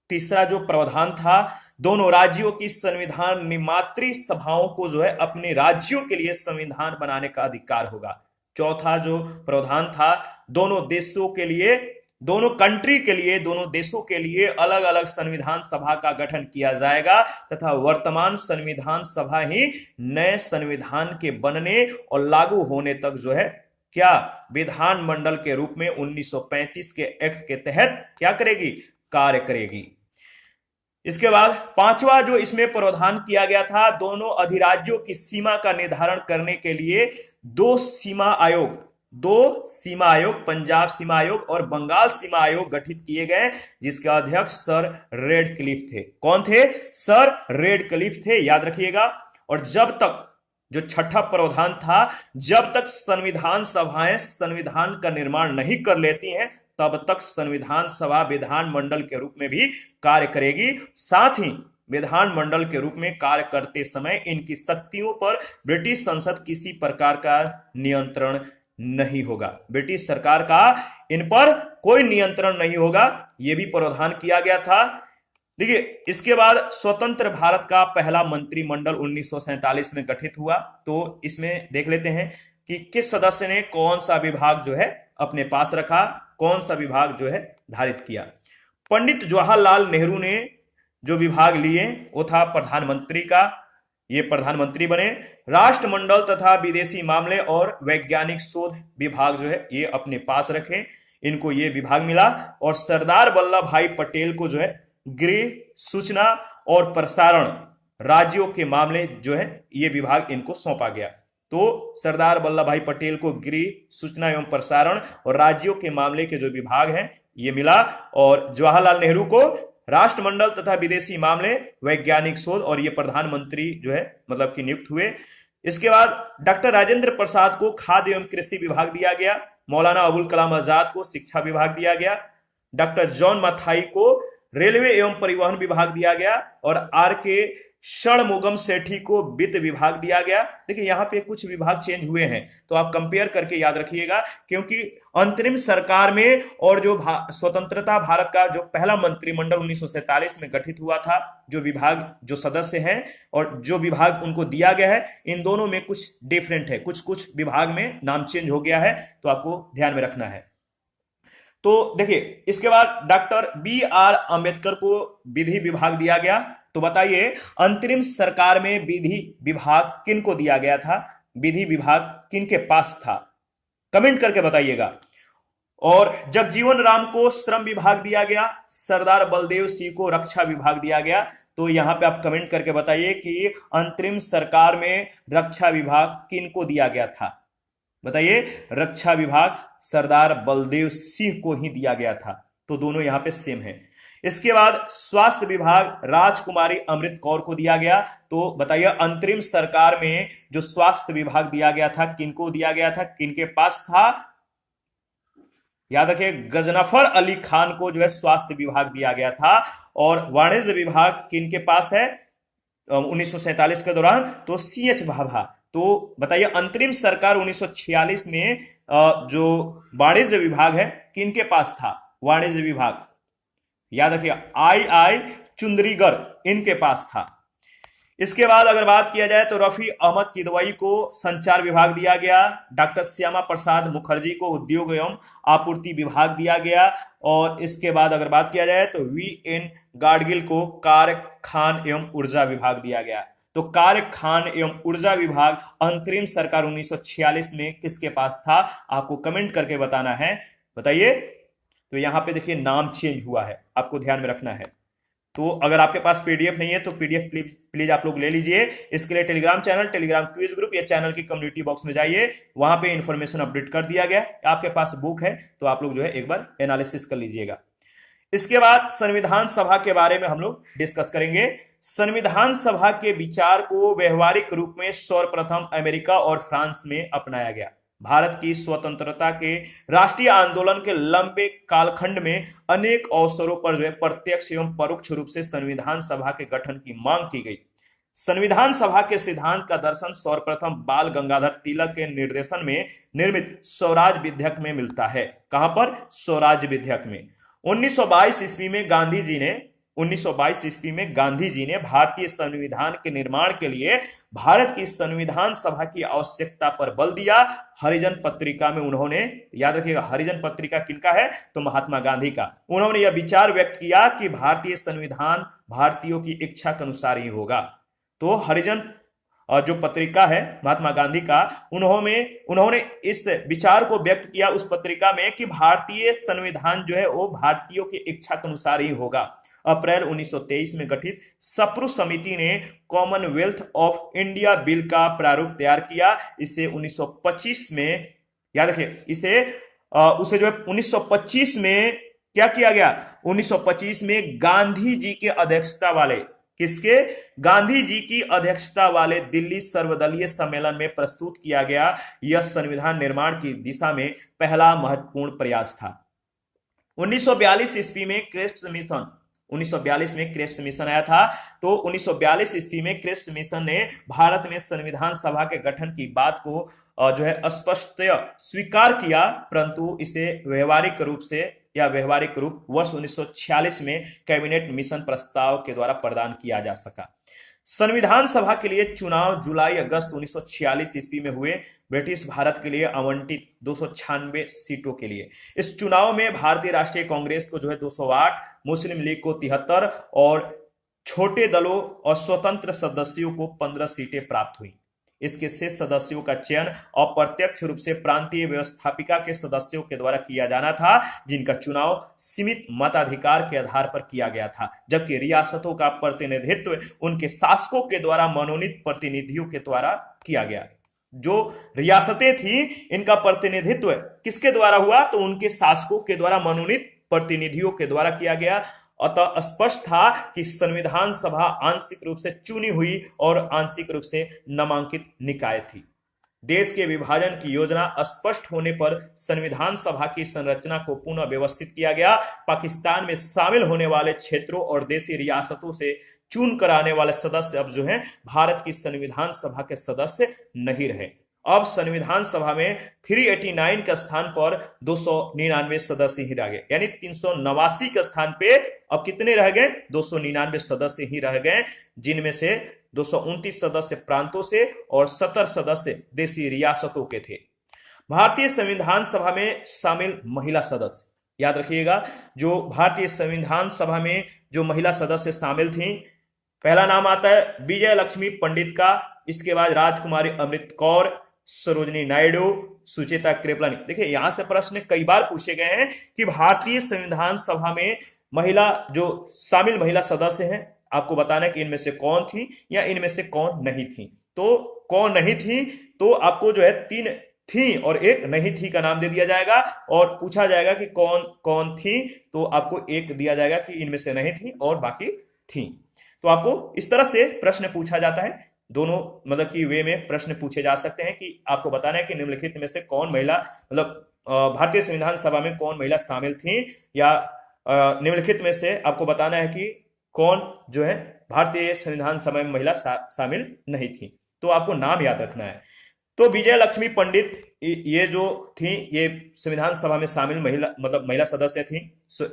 तीसरा जो प्रावधान था, दोनों राज्यों की संविधान निर्मात्री सभाओं को जो है अपने राज्यों के लिए संविधान बनाने का अधिकार होगा। चौथा जो प्रावधान था, दोनों देशों के लिए, दोनों कंट्री के लिए, दोनों देशों के लिए अलग अलग संविधान सभा का गठन किया जाएगा तथा वर्तमान संविधान सभा ही नए संविधान के बनने और लागू होने तक जो है क्या विधानमंडल के रूप में 1935 के एक्ट के तहत क्या करेगी? कार्य करेगी। इसके बाद पांचवा जो इसमें प्रावधान किया गया था, दोनों अधिराज्यों की सीमा का निर्धारण करने के लिए 2 सीमा आयोग दो सीमा आयोग, पंजाब सीमा आयोग और बंगाल सीमा आयोग गठित किए गए, जिसके अध्यक्ष सर रेडक्लिफ थे। कौन थे? सर रेडक्लिफ थे, याद रखिएगा। और जब तक, जो छठा प्रावधान था, जब तक संविधान सभाएं संविधान का निर्माण नहीं कर लेती हैं, तब तक संविधान सभा विधानमंडल के रूप में भी कार्य करेगी। साथ ही विधानमंडल के रूप में कार्य करते समय इनकी शक्तियों पर ब्रिटिश संसद किसी प्रकार का नियंत्रण नहीं होगा। ब्रिटिश सरकार का इन पर कोई नियंत्रण नहीं होगा, यह भी प्रावधान किया गया था। देखिए, इसके बाद स्वतंत्र भारत का पहला मंत्रिमंडल 1947 में गठित हुआ। तो इसमें देख लेते हैं कि किस सदस्य ने कौन सा विभाग जो है अपने पास रखा, कौन सा विभाग जो है धारित किया। पंडित जवाहरलाल नेहरू ने जो विभाग लिए वो था प्रधानमंत्री का, ये प्रधानमंत्री बने। राष्ट्रमंडल तथा विदेशी मामले और वैज्ञानिक शोध विभाग जो है ये अपने पास रखे, इनको ये विभाग मिला। और सरदार वल्लभ भाई पटेल को जो है गृह, सूचना और प्रसारण राज्यों के मामले जो है ये विभाग इनको सौंपा गया। तो सरदार वल्लभ भाई पटेल को गृह, सूचना एवं प्रसारण और राज्यों के मामले के जो विभाग हैं ये मिला, और जवाहरलाल नेहरू को राष्ट्रमंडल तथा विदेशी मामले, वैज्ञानिक शोध और ये प्रधानमंत्री जो है मतलब कि नियुक्त हुए। इसके बाद डॉक्टर राजेंद्र प्रसाद को खाद्य एवं कृषि विभाग दिया गया। मौलाना अबुल कलाम आजाद को शिक्षा विभाग दिया गया। डॉक्टर जॉन मथाई को रेलवे एवं परिवहन विभाग दिया गया। और आर के षणमुगम सेठी को वित्त विभाग दिया गया। देखिए, यहाँ पे कुछ विभाग चेंज हुए हैं, तो आप कंपेयर करके याद रखिएगा, क्योंकि अंतरिम सरकार में और जो स्वतंत्रता भारत का जो पहला मंत्रिमंडल 1947 में गठित हुआ था, जो विभाग, जो सदस्य हैं और जो विभाग उनको दिया गया है, इन दोनों में कुछ डिफरेंट है, कुछ कुछ विभाग में नाम चेंज हो गया है, तो आपको ध्यान में रखना है। तो देखिए, इसके बाद डॉक्टर BR अंबेडकर को विधि विभाग दिया गया। तो बताइए, अंतरिम सरकार में विधि विभाग किन को दिया गया था? विधि विभाग किन के पास था? कमेंट करके बताइएगा। और जगजीवन राम को श्रम विभाग दिया गया। सरदार बलदेव सिंह को रक्षा विभाग दिया गया। तो यहां पे आप कमेंट करके बताइए कि अंतरिम सरकार में रक्षा विभाग किन को दिया गया था? बताइए, रक्षा विभाग सरदार बलदेव सिंह को ही दिया गया था। तो दोनों यहां पे सेम है। इसके बाद स्वास्थ्य विभाग राजकुमारी अमृत कौर को दिया गया। तो बताइए, अंतरिम सरकार में जो स्वास्थ्य विभाग दिया गया था किनको दिया गया था, किनके पास था? याद रखिए, गजनफर अली खान को जो है स्वास्थ्य विभाग दिया गया था। और वाणिज्य विभाग किनके पास है 1947 के दौरान? तो CH भाभा। तो बताइए, अंतरिम सरकार 1946 में जो वाणिज्य विभाग है किनके पास था? वाणिज्य विभाग याद रखिए, I चुंदरीगर इनके पास था। इसके बाद अगर बात किया जाए तो रफी अहमद किदवई को संचार विभाग दिया गया। डॉक्टर श्यामा प्रसाद मुखर्जी को उद्योग एवं आपूर्ति विभाग दिया गया। और इसके बाद अगर बात किया जाए तो VN गाडगिल को कार्य, खान एवं ऊर्जा विभाग दिया गया। तो कार्य, खान एवं ऊर्जा विभाग अंतरिम सरकार 1946 में किसके पास था? आपको कमेंट करके बताना है, बताइए। तो यहां पे देखिए नाम चेंज हुआ है, आपको ध्यान में रखना है। तो अगर आपके पास PDF नहीं है तो PDF प्लीज आप लोग ले लीजिए। इसके लिए Telegram channel, Telegram quiz group या चैनल की कम्युनिटी बॉक्स में जाइए, वहां पे इंफॉर्मेशन अपडेट कर दिया गया। आपके पास बुक है तो आप लोग जो है एक बार एनालिसिस कर लीजिएगा। इसके बाद संविधान सभा के बारे में हम लोग डिस्कस करेंगे। संविधान सभा के विचार को व्यवहारिक रूप में सर्वप्रथम अमेरिका और फ्रांस में अपनाया गया। भारत की स्वतंत्रता के राष्ट्रीय आंदोलन के लंबे कालखंड में अनेक अवसरों पर जो है प्रत्यक्ष एवं परोक्ष रूप से संविधान सभा के गठन की मांग की गई। संविधान सभा के सिद्धांत का दर्शन सर्वप्रथम बाल गंगाधर तिलक के निर्देशन में निर्मित स्वराज विधेयक में मिलता है। कहां पर? स्वराज विधेयक में। 1922 ईस्वी में गांधी जी ने भारतीय संविधान के निर्माण के लिए भारत की संविधान सभा की आवश्यकता पर बल दिया। हरिजन पत्रिका में उन्होंने, याद रखिएगा, हरिजन पत्रिका किनका है? तो महात्मा गांधी का। उन्होंने यह विचार व्यक्त किया कि भारतीय संविधान भारतीयों की इच्छा के अनुसार ही होगा। तो हरिजन जो पत्रिका है महात्मा गांधी का, उन्होंने इस विचार को व्यक्त किया उस पत्रिका में कि भारतीय संविधान जो है वो भारतीयों की इच्छा के अनुसार ही होगा। अप्रैल 1923 में गठित सप्रू समिति ने कॉमनवेल्थ ऑफ इंडिया बिल का प्रारूप तैयार किया। इसे 1925 में याद रखिए इसे उसे जो है 1925 में क्या किया गया, 1925 में गांधी जी के अध्यक्षता वाले, किसके, गांधी जी की अध्यक्षता वाले दिल्ली सर्वदलीय सम्मेलन में प्रस्तुत किया गया। यह संविधान निर्माण की दिशा में पहला महत्वपूर्ण प्रयास था। 1942 ईस्वी में क्रिप्स मिशन, 1942 में क्रिप्स मिशन आया था। तो 1942 ईस्वी में क्रिप्स मिशन ने भारत में संविधान सभा के गठन की बात को जो है स्पष्ट स्वीकार किया, परंतु इसे व्यवहारिक रूप से या व्यवहारिक रूप वर्ष 1946 में कैबिनेट मिशन प्रस्ताव के द्वारा प्रदान किया जा सका। संविधान सभा के लिए चुनाव जुलाई अगस्त 1946 ईस्वी में हुए। ब्रिटिश भारत के लिए आवंटित 296 सीटों के लिए इस चुनाव में भारतीय राष्ट्रीय कांग्रेस को जो है 208, मुस्लिम लीग को 73 और छोटे दलों और स्वतंत्र सदस्यों को 15 सीटें प्राप्त हुई। इसके शेष सदस्यों का चयन अप्रत्यक्ष रूप से प्रांतीय व्यवस्थापिका के सदस्यों के द्वारा किया जाना था, जिनका चुनाव सीमित मताधिकार के आधार पर किया गया था, जबकि रियासतों का प्रतिनिधित्व उनके शासकों के द्वारा मनोनीत प्रतिनिधियों के द्वारा किया गया। जो रियासतें थी इनका प्रतिनिधित्व किसके द्वारा हुआ, तो उनके शासकों के द्वारा मनोनीत प्रतिनिधियों के द्वारा किया गया। अतः स्पष्ट था कि संविधान सभा आंशिक रूप से चुनी हुई और आंशिक रूप से नामांकित निकाय थी। देश के विभाजन की योजना स्पष्ट होने पर संविधान सभा की संरचना को पुनः व्यवस्थित किया गया। पाकिस्तान में शामिल होने वाले क्षेत्रों और देशी रियासतों से चुन कर आने वाले सदस्य अब जो हैं भारत की संविधान सभा के सदस्य नहीं रहे। अब संविधान सभा में 389 के स्थान पर 299 सदस्य ही रह गए, यानी 389 के स्थान पे अब कितने रह गए, 299 सदस्य ही रह गए, जिनमें से 229 सदस्य प्रांतों से और 70 सदस्य देशी रियासतों के थे। भारतीय संविधान सभा में शामिल महिला सदस्य, याद रखिएगा, जो भारतीय संविधान सभा में जो महिला सदस्य शामिल थी, पहला नाम आता है विजय लक्ष्मी पंडित का, इसके बाद राजकुमारी अमृत कौर, सरोजिनी नायडू, सुचेता कृपलानी। देखिए यहां से प्रश्न कई बार पूछे गए हैं कि भारतीय संविधान सभा में महिला जो शामिल महिला सदस्य हैं, आपको बताना है कि इनमें से कौन थी या इनमें से कौन नहीं थी। तो कौन नहीं थी, तो आपको जो है 3 थी और 1 नहीं थी का नाम दे दिया जाएगा, और पूछा जाएगा कि कौन कौन थी, तो आपको 1 दिया जाएगा कि इनमें से नहीं थी और बाकी थी। तो आपको इस तरह से प्रश्न पूछा जाता है, दोनों मतलब कि वे में प्रश्न पूछे जा सकते हैं कि आपको बताना है कि निम्नलिखित में से कौन महिला, मतलब भारतीय संविधान सभा में कौन महिला शामिल थी, या निम्नलिखित में से आपको बताना है कि कौन जो है भारतीय संविधान सभा में महिला शामिल नहीं थी। तो आपको नाम याद रखना है। तो विजय लक्ष्मी पंडित ये जो थी ये संविधान सभा में शामिल महिला मतलब महिला सदस्य थी।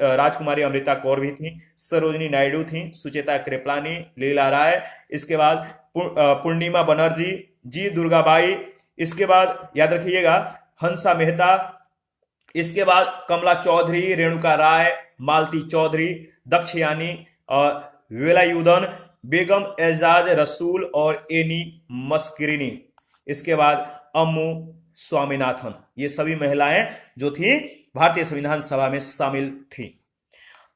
राजकुमारी अमृता कौर भी थी, सरोजिनी नायडू थी, सुचेता कृपलानी, लीला राय, इसके बाद पूर्णिमा बनर्जी, जी दुर्गाबाई, इसके बाद याद रखिएगा हंसा मेहता, इसके बाद कमला चौधरी, रेणुका राय, मालती चौधरी, दक्षयानी और वेलायुधन, बेगम एजाज रसूल और एनी मस्किरिनी, इसके बाद अम्मू स्वामीनाथन। ये सभी महिलाएं जो थी भारतीय संविधान सभा में शामिल थी।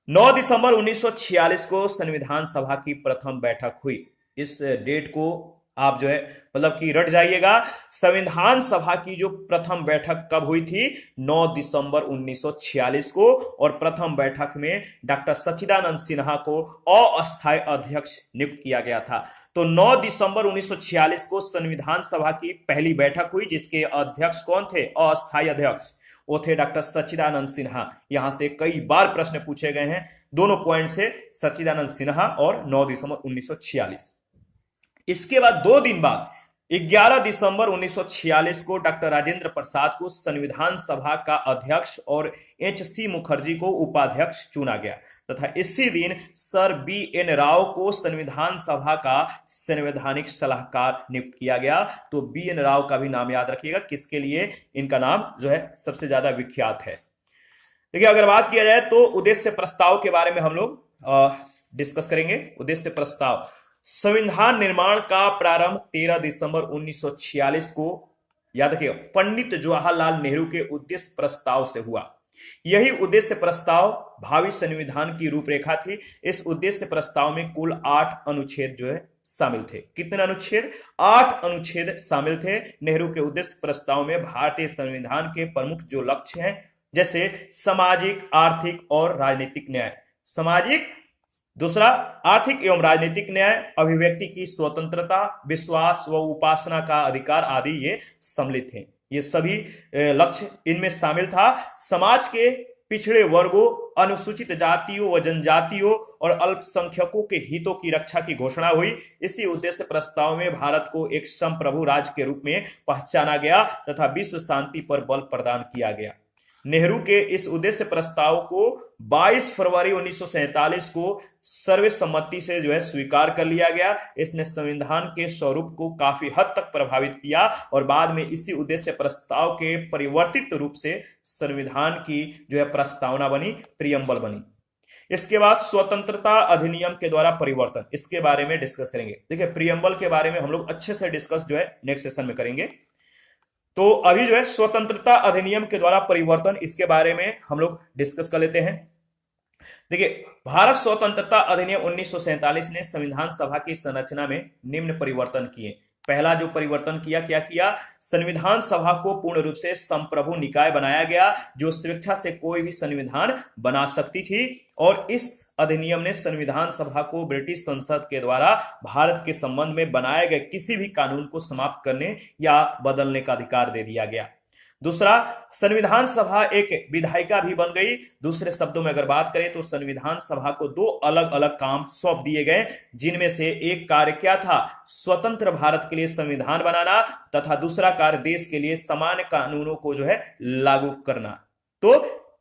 9 दिसंबर 1946 को संविधान सभा की प्रथम बैठक हुई। इस डेट को आप जो है मतलब कि रट जाइएगा। संविधान सभा की जो प्रथम बैठक कब हुई थी, 9 दिसंबर 1946 को, और प्रथम बैठक में डॉक्टर सच्चिदानंद सिन्हा को अस्थायी अध्यक्ष नियुक्त किया गया था। तो 9 दिसंबर 1946 को संविधान सभा की पहली बैठक हुई, जिसके अध्यक्ष कौन थे, अस्थायी अध्यक्ष, वो थे डॉक्टर सच्चिदानंद सिन्हा। यहां से कई बार प्रश्न पूछे गए हैं दोनों पॉइंट से, सच्चिदानंद सिन्हा और 9 दिसंबर 1946। इसके बाद 2 दिन बाद 11 दिसंबर 1946 को डॉक्टर राजेंद्र प्रसाद को संविधान सभा का अध्यक्ष और एच.सी. मुखर्जी को उपाध्यक्ष चुना गया तथा इसी दिन सर बी.एन. राव को संविधान सभा का संवैधानिक सलाहकार नियुक्त किया गया। तो बी.एन. राव का भी नाम याद रखिएगा, किसके लिए इनका नाम जो है सबसे ज्यादा विख्यात है। देखिए अगर बात किया जाए तो उद्देश्य प्रस्ताव के बारे में हम लोग डिस्कस करेंगे। उद्देश्य प्रस्ताव, संविधान निर्माण का प्रारंभ 13 दिसंबर 1946 को, याद रखिएगा, पंडित जवाहरलाल नेहरू के उद्देश्य प्रस्ताव से हुआ। यही उद्देश्य प्रस्ताव भावी संविधान की रूपरेखा थी। इस उद्देश्य प्रस्ताव में कुल 8 अनुच्छेद जो है शामिल थे। कितने अनुच्छेद? 8 अनुच्छेद शामिल थे। नेहरू के उद्देश्य प्रस्ताव में भारतीय संविधान के प्रमुख जो लक्ष्य हैं, जैसे सामाजिक, आर्थिक और राजनीतिक न्याय, सामाजिक, दूसरा आर्थिक एवं राजनीतिक न्याय, अभिव्यक्ति की स्वतंत्रता, विश्वास व उपासना का अधिकार आदि ये सम्मिलित थे। ये सभी लक्ष्य इनमें शामिल था। समाज के पिछड़े वर्गों, अनुसूचित जातियों व जनजातियों और अल्पसंख्यकों के हितों की रक्षा की घोषणा हुई। इसी उद्देश्य प्रस्ताव में भारत को एक संप्रभु राज्य के रूप में पहचाना गया तथा विश्व शांति पर बल प्रदान किया गया। नेहरू के इस उद्देश्य प्रस्ताव को 22 फरवरी 1947 को सर्वसम्मति से जो है स्वीकार कर लिया गया। इसने संविधान के स्वरूप को काफी हद तक प्रभावित किया और बाद में इसी उद्देश्य प्रस्ताव के परिवर्तित रूप से संविधान की जो है प्रस्तावना बनी, प्रियम्बल बनी। इसके बाद स्वतंत्रता अधिनियम के द्वारा परिवर्तन, इसके बारे में डिस्कस करेंगे। देखिए, प्रियम्बल के बारे में हम लोग अच्छे से डिस्कस जो है नेक्स्ट सेशन में करेंगे। तो अभी जो है स्वतंत्रता अधिनियम के द्वारा परिवर्तन, इसके बारे में हम लोग डिस्कस कर लेते हैं। देखिए, भारत स्वतंत्रता अधिनियम 1947 ने संविधान सभा की संरचना में निम्न परिवर्तन किए। पहला जो परिवर्तन क्या किया, संविधान सभा को पूर्ण रूप से संप्रभु निकाय बनाया गया, जो स्वेच्छा से कोई भी संविधान बना सकती थी। और इस अधिनियम ने संविधान सभा को ब्रिटिश संसद के द्वारा भारत के संबंध में बनाए गए किसी भी कानून को समाप्त करने या बदलने का अधिकार दे दिया गया। दूसरा, संविधान सभा एक विधायिका भी बन गई। दूसरे शब्दों में अगर बात करें तो संविधान सभा को 2 अलग अलग काम सौंप दिए गए, जिनमें से एक कार्य क्या था, स्वतंत्र भारत के लिए संविधान बनाना, तथा दूसरा कार्य देश के लिए समान कानूनों को जो है लागू करना। तो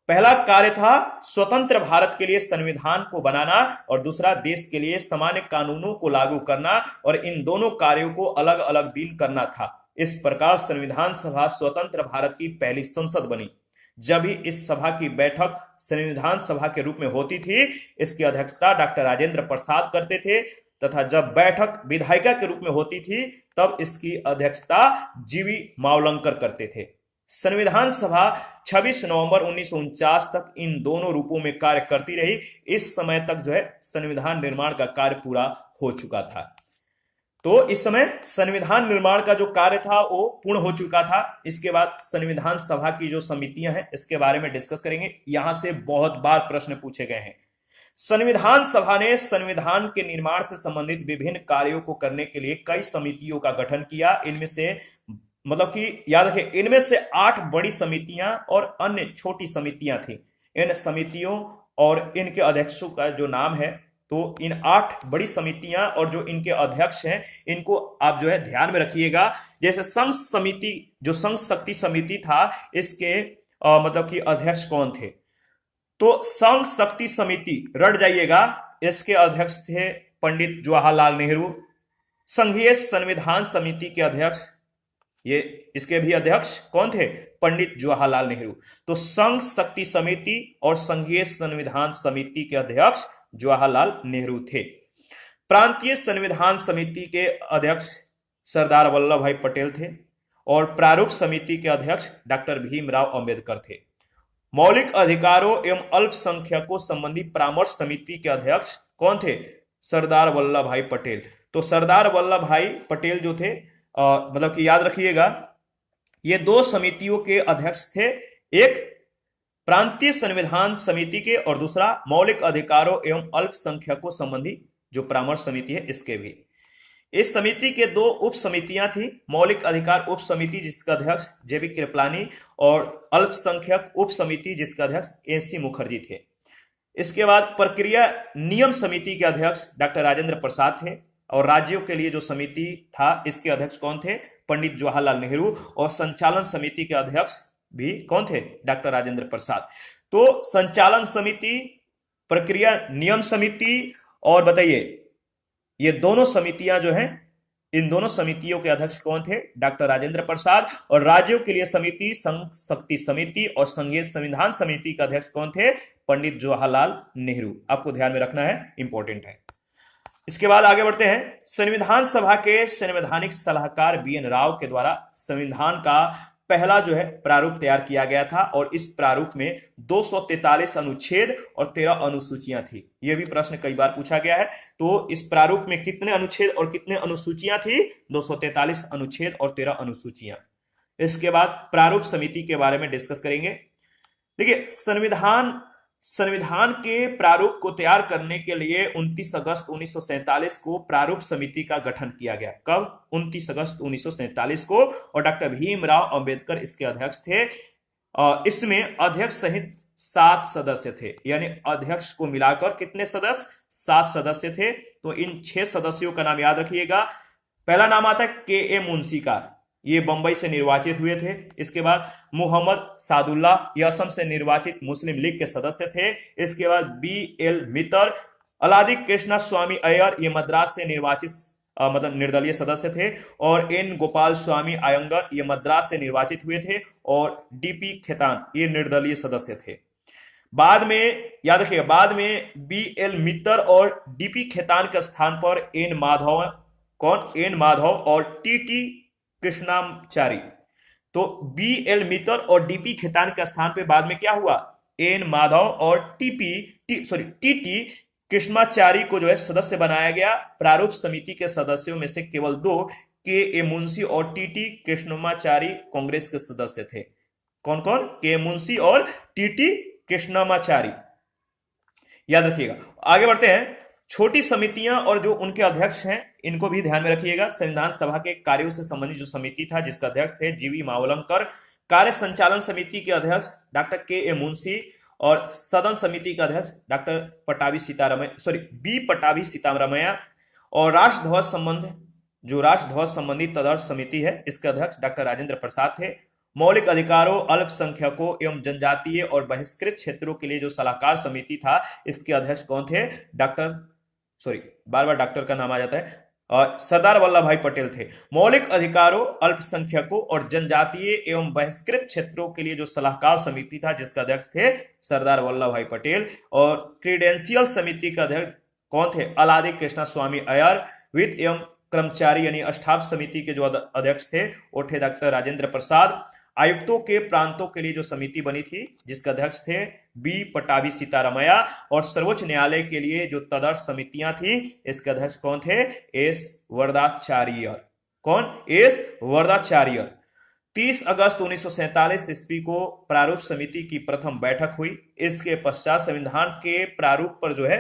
पहला कार्य था स्वतंत्र भारत के लिए संविधान को बनाना और दूसरा देश के लिए समान कानूनों को लागू करना, और इन दोनों कार्यों को अलग अलग दिन करना था। इस प्रकार संविधान सभा स्वतंत्र भारत की पहली संसद बनी। जब भी इस सभा की बैठक संविधान सभा के रूप में होती थी, इसकी अध्यक्षता डॉक्टर राजेंद्र प्रसाद करते थे, तथा जब बैठक विधायिका के रूप में होती थी तब इसकी अध्यक्षता जीवी मावलंकर करते थे। संविधान सभा 26 नवंबर 1949 तक इन दोनों रूपों में कार्य करती रही। इस समय तक जो है संविधान निर्माण का कार्य पूरा हो चुका था। तो इस समय संविधान निर्माण का जो कार्य था वो पूर्ण हो चुका था। इसके बाद संविधान सभा की जो समितियां हैं, इसके बारे में डिस्कस करेंगे। यहां से बहुत बार प्रश्न पूछे गए हैं। संविधान सभा ने संविधान के निर्माण से संबंधित विभिन्न कार्यों को करने के लिए कई समितियों का गठन किया। इनमें से मतलब कि याद रखें, इनमें से 8 बड़ी समितियां और अन्य छोटी समितियां थी। इन समितियों और इनके अध्यक्षों का जो नाम है, तो इन 8 बड़ी समितियां और जो इनके अध्यक्ष हैं, इनको आप जो है ध्यान में रखिएगा। जैसे संघ समिति, जो संघ शक्ति समिति था, इसके मतलब कि अध्यक्ष कौन थे, तो संघ शक्ति समिति रट जाइएगा, इसके अध्यक्ष थे पंडित जवाहरलाल नेहरू। संघीय संविधान समिति के अध्यक्ष, ये इसके भी अध्यक्ष कौन थे, पंडित जवाहरलाल नेहरू। तो संघ शक्ति समिति और संघीय संविधान समिति के अध्यक्ष जवाहरलाल नेहरू थे। प्रांतीय संविधान समिति के अध्यक्ष सरदार वल्लभ भाई पटेल थे और प्रारूप समिति के अध्यक्ष डॉक्टर भीमराव अंबेडकर थे। मौलिक अधिकारों एवं अल्पसंख्यकों संबंधी परामर्श समिति के अध्यक्ष कौन थे, सरदार वल्लभ भाई पटेल। तो सरदार वल्लभ भाई पटेल जो थे, मतलब कि याद रखिएगा, ये 2 समितियों के अध्यक्ष थे, एक प्रांतीय संविधान समिति के और दूसरा मौलिक अधिकारों एवं अल्पसंख्यकों संबंधी जो परामर्श समिति है, इसके भी। इस समिति के 2 उप समितियां थी, मौलिक अधिकार उप समिति जिसका अध्यक्ष जेबी कृपलानी और अल्पसंख्यक उप समिति जिसका अध्यक्ष एनसी मुखर्जी थे। इसके बाद प्रक्रिया नियम समिति के अध्यक्ष डॉक्टर राजेंद्र प्रसाद थे और राज्यों के लिए जो समिति था, इसके अध्यक्ष कौन थे, पंडित जवाहरलाल नेहरू। और संचालन समिति के अध्यक्ष भी कौन थे, डॉक्टर राजेंद्र प्रसाद। तो संचालन समिति, प्रक्रिया नियम समिति और बताइए, ये दोनों समितियां जो हैं, इन दोनों समितियों के अध्यक्ष कौन थे, डॉक्टर राजेंद्र प्रसाद। और राज्यों के लिए समिति संघ शक्ति समिति और संघीय संविधान समिति के अध्यक्ष कौन थे, पंडित जवाहरलाल नेहरू। आपको ध्यान में रखना है, इंपॉर्टेंट है। इसके बाद आगे बढ़ते हैं। संविधान सभा के संवैधानिक सलाहकार बीएन राव के द्वारा संविधान का पहला जो है प्रारूप तैयार किया गया था और इस प्रारूप में 243 अनुच्छेद और 13 अनुसूचियां थी। यह भी प्रश्न कई बार पूछा गया है। तो इस प्रारूप में कितने अनुच्छेद और कितने अनुसूचियां थी? 243 अनुच्छेद और 13 अनुसूचियां। इसके बाद प्रारूप समिति के बारे में डिस्कस करेंगे। देखिए, संविधान के प्रारूप को तैयार करने के लिए 29 अगस्त 1947 को प्रारूप समिति का गठन किया गया। कब? 29 अगस्त 1947 को। और डॉक्टर भीमराव अंबेडकर इसके अध्यक्ष थे। इसमें अध्यक्ष सहित 7 सदस्य थे, यानी अध्यक्ष को मिलाकर कितने सदस्य? 7 सदस्य थे। तो इन 6 सदस्यों का नाम याद रखिएगा। पहला नाम आता है के मुंशी का, ये बंबई से निर्वाचित हुए थे। इसके बाद मोहम्मद सादुल्लाह, ये असम से निर्वाचित मुस्लिम लीग के सदस्य थे। इसके बाद BL मित्तर, अलादी कृष्णा स्वामी अय्यर, ये मद्रास से निर्वाचित मतलब निर्दलीय सदस्य थे। और N गोपाल स्वामी अयंगर, ये मद्रास से निर्वाचित हुए थे। और DP खेतान, ये निर्दलीय सदस्य थे। बाद में याद रखिएगा, बाद में BL मित्तर और DP खेतान के स्थान पर N माधव, कौन? N माधव और TT कृष्णाचारी। तो BL मित्तर और DP खेतान के स्थान पे बाद में क्या हुआ? N माधव और TT कृष्णाचारी को जो है सदस्य बनाया गया। प्रारूप समिति के सदस्यों में से केवल 2 के मुंशी और TT कृष्णाचारी कांग्रेस के सदस्य थे। कौन कौन? के मुंशी और TT कृष्णाचारी, याद रखिएगा। आगे बढ़ते हैं। छोटी समितियां और जो उनके अध्यक्ष हैं, इनको भी ध्यान में रखिएगा। संविधान सभा के कार्यों से संबंधित जो समिति था, जिसका अध्यक्ष थे GV मावलंकर। कार्य संचालन समिति के अध्यक्ष डॉक्टर के मुंशी और सदन समिति का अध्यक्ष डॉक्टर बी पटाभी सीतारामैया। और राष्ट्रध्वज संबंधी तदर्थ समिति है, इसके अध्यक्ष डॉक्टर राजेंद्र प्रसाद थे। मौलिक अधिकारों, अल्पसंख्यकों एवं जनजातीय और बहिष्कृत क्षेत्रों के लिए जो सलाहकार समिति था, इसके अध्यक्ष कौन थे? बार बार डॉक्टर का नाम आ जाता है, सरदार वल्लभ भाई पटेल थे। मौलिक अधिकारों, अल्पसंख्यकों और जनजातीय एवं बहिष्कृत क्षेत्रों के लिए जो सलाहकार समिति था, जिसका अध्यक्ष थे सरदार वल्लभ भाई पटेल। और क्रीडेंशियल समिति का अध्यक्ष कौन थे? अलादी कृष्णा स्वामी अय्यर। वित्त एवं कर्मचारी यानी अष्टाफ समिति के जो अध्यक्ष थे वो थे डॉक्टर राजेंद्र प्रसाद। आयुक्तों के प्रांतों के लिए जो समिति बनी थी, जिसका अध्यक्ष थे बी पटाभी सीतारामैया। और सर्वोच्च न्यायालय के लिए जो तदर्थ समितियां थी, इसके अध्यक्ष कौन थे? एस वरदाचार्य। कौन? एस वरदाचार्य। 30 अगस्त 1947 ईस्वी को प्रारूप समिति की प्रथम बैठक हुई। इसके पश्चात संविधान के प्रारूप पर जो है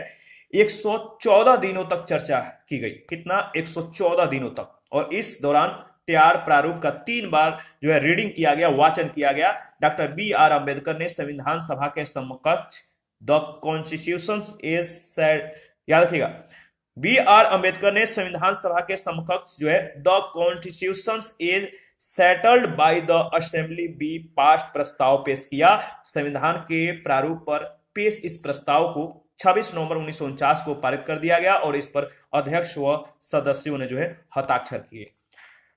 114 दिनों तक चर्चा की गई। कितना? 114 दिनों तक। और इस दौरान तैयार प्रारूप का 3 बार जो है रीडिंग किया गया, वाचन किया गया। डॉक्टर BR अम्बेडकर ने संविधान सभा के समकक्ष द कॉन्स्टिट्यूशन इज सेट, याद रखिएगा, BR अम्बेडकर ने संविधान सभा के समकक्ष जो है the constitution is settled by the assembly B past प्रस्ताव पेश किया। संविधान के प्रारूप पर पेश इस प्रस्ताव को 26 नवंबर 1949 को पारित कर दिया गया और इस पर अध्यक्ष व सदस्यों ने जो है हस्ताक्षर किए।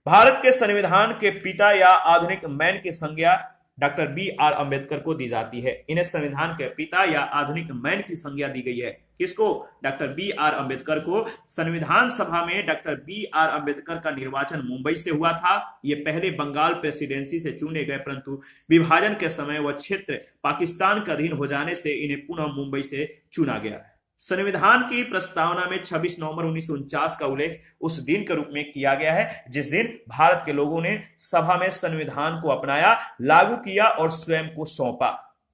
भारत के संविधान के पिता या आधुनिक मैन की संज्ञा डॉक्टर BR अम्बेडकर को दी जाती है। इन्हें संविधान के पिता या आधुनिक मैन की संज्ञा दी गई है। किसको? डॉक्टर BR अम्बेडकर को। संविधान सभा में डॉक्टर BR अम्बेडकर का निर्वाचन मुंबई से हुआ था। ये पहले बंगाल प्रेसिडेंसी से चुने गए, परंतु विभाजन के समय वह क्षेत्र पाकिस्तान के अधीन हो जाने से इन्हें पुनः मुंबई से चुना गया। संविधान की प्रस्तावना में 26 नवंबर 1949 का उल्लेख उस दिन के रूप में किया गया है जिस दिन भारत के लोगों ने सभा में संविधान को अपनाया, लागू किया और स्वयं को सौंपा।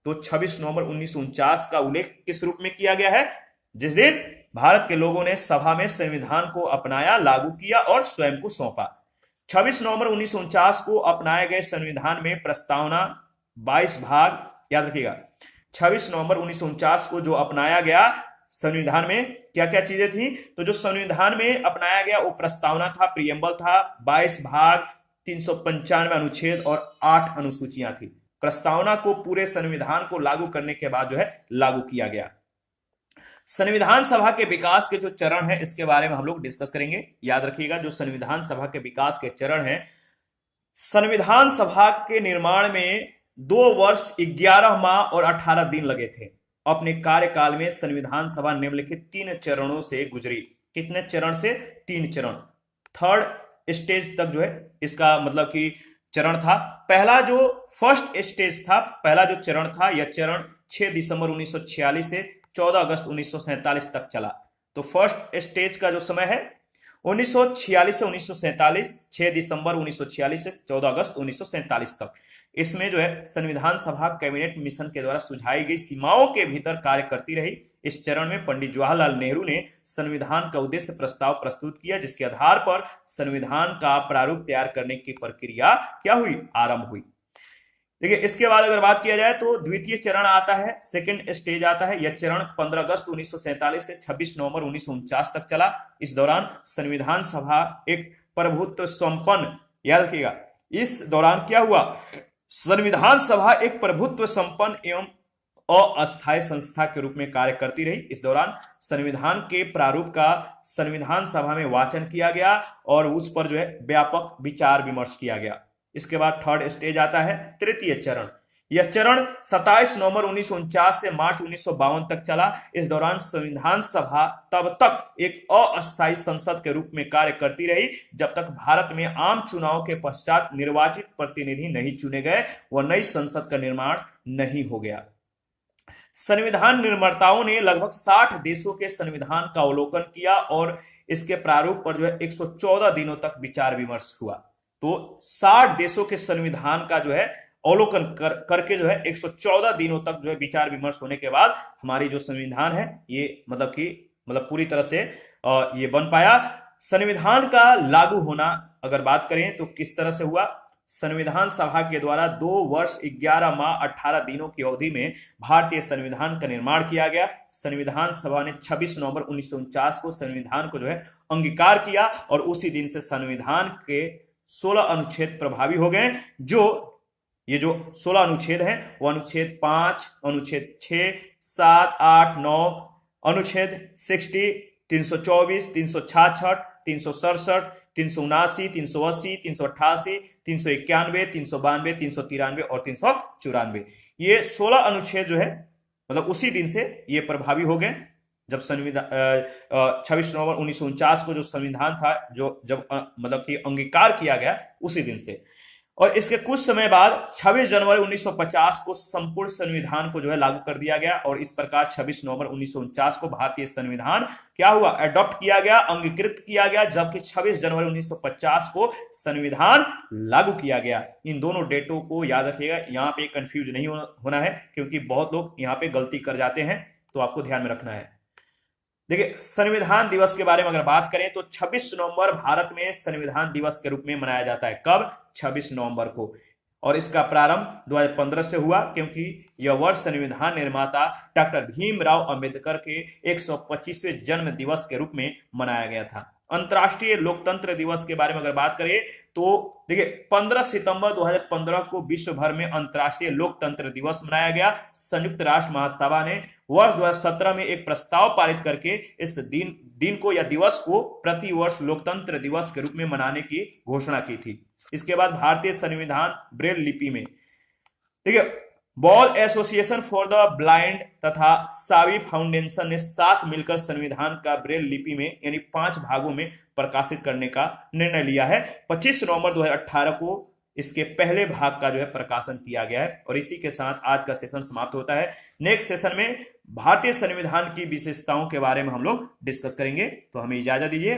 तो 26 नवंबर 1949 का उल्लेख किस रूप में किया गया है? जिस दिन भारत के लोगों ने सभा में संविधान को अपनाया, लागू किया और स्वयं को सौंपा। 26 नवंबर 1949 को अपनाए गए संविधान में प्रस्तावना 22 भाग, याद रखिएगा, 26 नवंबर 1949 को जो अपनाया गया संविधान में क्या क्या चीजें थी? तो जो संविधान में अपनाया गया वो प्रस्तावना था, प्रियम्बल था, 22 भाग, 395 अनुच्छेद और 8 अनुसूचियां थी। प्रस्तावना को पूरे संविधान को लागू करने के बाद जो है लागू किया गया। संविधान सभा के विकास के जो चरण है इसके बारे में हम लोग डिस्कस करेंगे। याद रखिएगा, जो संविधान सभा के विकास के चरण है, संविधान सभा के निर्माण में 2 वर्ष 11 माह और 18 दिन लगे थे। अपने कार्यकाल में संविधान सभा निम्नलिखित 3 चरणों से गुजरी। कितने चरण से? 3 चरण। 3rd स्टेज तक जो है, इसका मतलब कि चरण था। पहला जो फर्स्ट स्टेज था, पहला जो चरण था, यह चरण 6 दिसंबर 1946 से 14 अगस्त 1947 तक चला। तो फर्स्ट स्टेज का जो समय है 1946 से 1947, 6 दिसंबर 1946 से 14 अगस्त 1947 तक। इसमें जो है संविधान सभा कैबिनेट मिशन के द्वारा सुझाई गई सीमाओं के भीतर कार्य करती रही। इस चरण में पंडित जवाहरलाल नेहरू ने संविधान का उद्देश्य प्रस्ताव प्रस्तुत किया, जिसके आधार पर संविधान का प्रारूप तैयार करने की प्रक्रिया क्या हुई, आरंभ हुई। देखिए इसके बाद अगर बात किया जाए तो द्वितीय चरण आता है, सेकंड स्टेज आता है। यह चरण 15 अगस्त 1947 से 26 नवंबर 1949 तक चला। इस दौरान संविधान सभा एक प्रभुत्व संपन्न, याद रखिएगा, इस दौरान क्या हुआ, संविधान सभा एक प्रभुत्व संपन्न एवं अस्थायी संस्था के रूप में कार्य करती रही। इस दौरान संविधान के प्रारूप का संविधान सभा में वाचन किया गया और उस पर जो है व्यापक विचार विमर्श किया गया। इसके बाद थर्ड स्टेज आता है, तृतीय चरण। यह चरण 27 नवंबर 1949 से मार्च 1952 तक चला। इस दौरान संविधान सभा तब तक एक अस्थायी संसद के रूप में कार्य करती रही जब तक भारत में आम चुनाव के पश्चात निर्वाचित प्रतिनिधि नहीं चुने गए व नई संसद का निर्माण नहीं हो गया। संविधान निर्माताओं ने लगभग 60 देशों के संविधान का अवलोकन किया और इसके प्रारूप पर जो है 114 दिनों तक विचार विमर्श हुआ। तो 60 देशों के संविधान का जो है अवलोकन करके जो है 114 दिनों तक जो है विचार विमर्श होने के बाद हमारी जो संविधान है ये मतलब पूरी तरह से ये बन पाया। संविधान का लागू होना अगर बात करें तो किस तरह से हुआ, संविधान सभा के द्वारा 2 वर्ष 11 माह 18 दिनों की अवधि में भारतीय संविधान का निर्माण किया गया। संविधान सभा ने 26 नवंबर 1949 को संविधान को जो है अंगीकार किया और उसी दिन से संविधान के 16 अनुच्छेद प्रभावी हो गए। ये जो 16 अनुच्छेद हैं वो अनुच्छेद 5, अनुच्छेद 6, 7, 8, 9, अनुच्छेद 60, 324, 366, 367, 379, 380, 388, 391, 392, 393 और 394, ये 16 अनुच्छेद जो है मतलब उसी दिन से ये प्रभावी हो गए। जब संविधान 26 नवंबर 1949 को जो संविधान था जब मतलब कि अंगीकार किया गया उसी दिन से। और इसके कुछ समय बाद 26 जनवरी 1950 को संपूर्ण संविधान को जो है लागू कर दिया गया और इस प्रकार 26 नवंबर 1949 को भारतीय संविधान क्या हुआ, एडॉप्ट किया गया, अंगीकृत किया गया, जबकि 26 जनवरी 1950 को संविधान लागू किया गया। इन दोनों डेटों को याद रखिएगा, यहाँ पे कंफ्यूज नहीं होना है क्योंकि बहुत लोग यहाँ पे गलती कर जाते हैं, तो आपको ध्यान में रखना है। देखिए संविधान दिवस के बारे में अगर बात करें तो 26 नवंबर भारत में संविधान दिवस के रूप में मनाया जाता है। कब, 26 नवंबर को। और इसका प्रारंभ 2015 से हुआ क्योंकि यह वर्ष संविधान निर्माता डॉक्टर भीमराव अंबेडकर के 125वें जन्म दिवस के रूप में मनाया गया था। अंतर्राष्ट्रीय लोकतंत्र दिवस के बारे में अगर बात करें तो देखिए 15 सितंबर 2015 को विश्व भर में अंतर्राष्ट्रीय लोकतंत्र दिवस मनाया गया। संयुक्त राष्ट्र महासभा ने वर्ष 2017 में एक प्रस्ताव पारित करके इस दिन को या दिवस को प्रति वर्ष लोकतंत्र दिवस के रूप में मनाने की घोषणा की थी। इसके बाद भारतीय संविधान ब्रेल लिपि में, देखिए ball association for the blind तथा सावी फाउंडेशन ने साथ मिलकर संविधान का ब्रेल लिपि में यानी 5 भागों में प्रकाशित करने का निर्णय लिया है। 25 नवंबर 2018 को इसके पहले भाग का जो है प्रकाशन किया गया है और इसी के साथ आज का सेशन समाप्त होता है। नेक्स्ट सेशन में भारतीय संविधान की विशेषताओं के बारे में हम लोग डिस्कस करेंगे, तो हमें इजाजत दीजिए।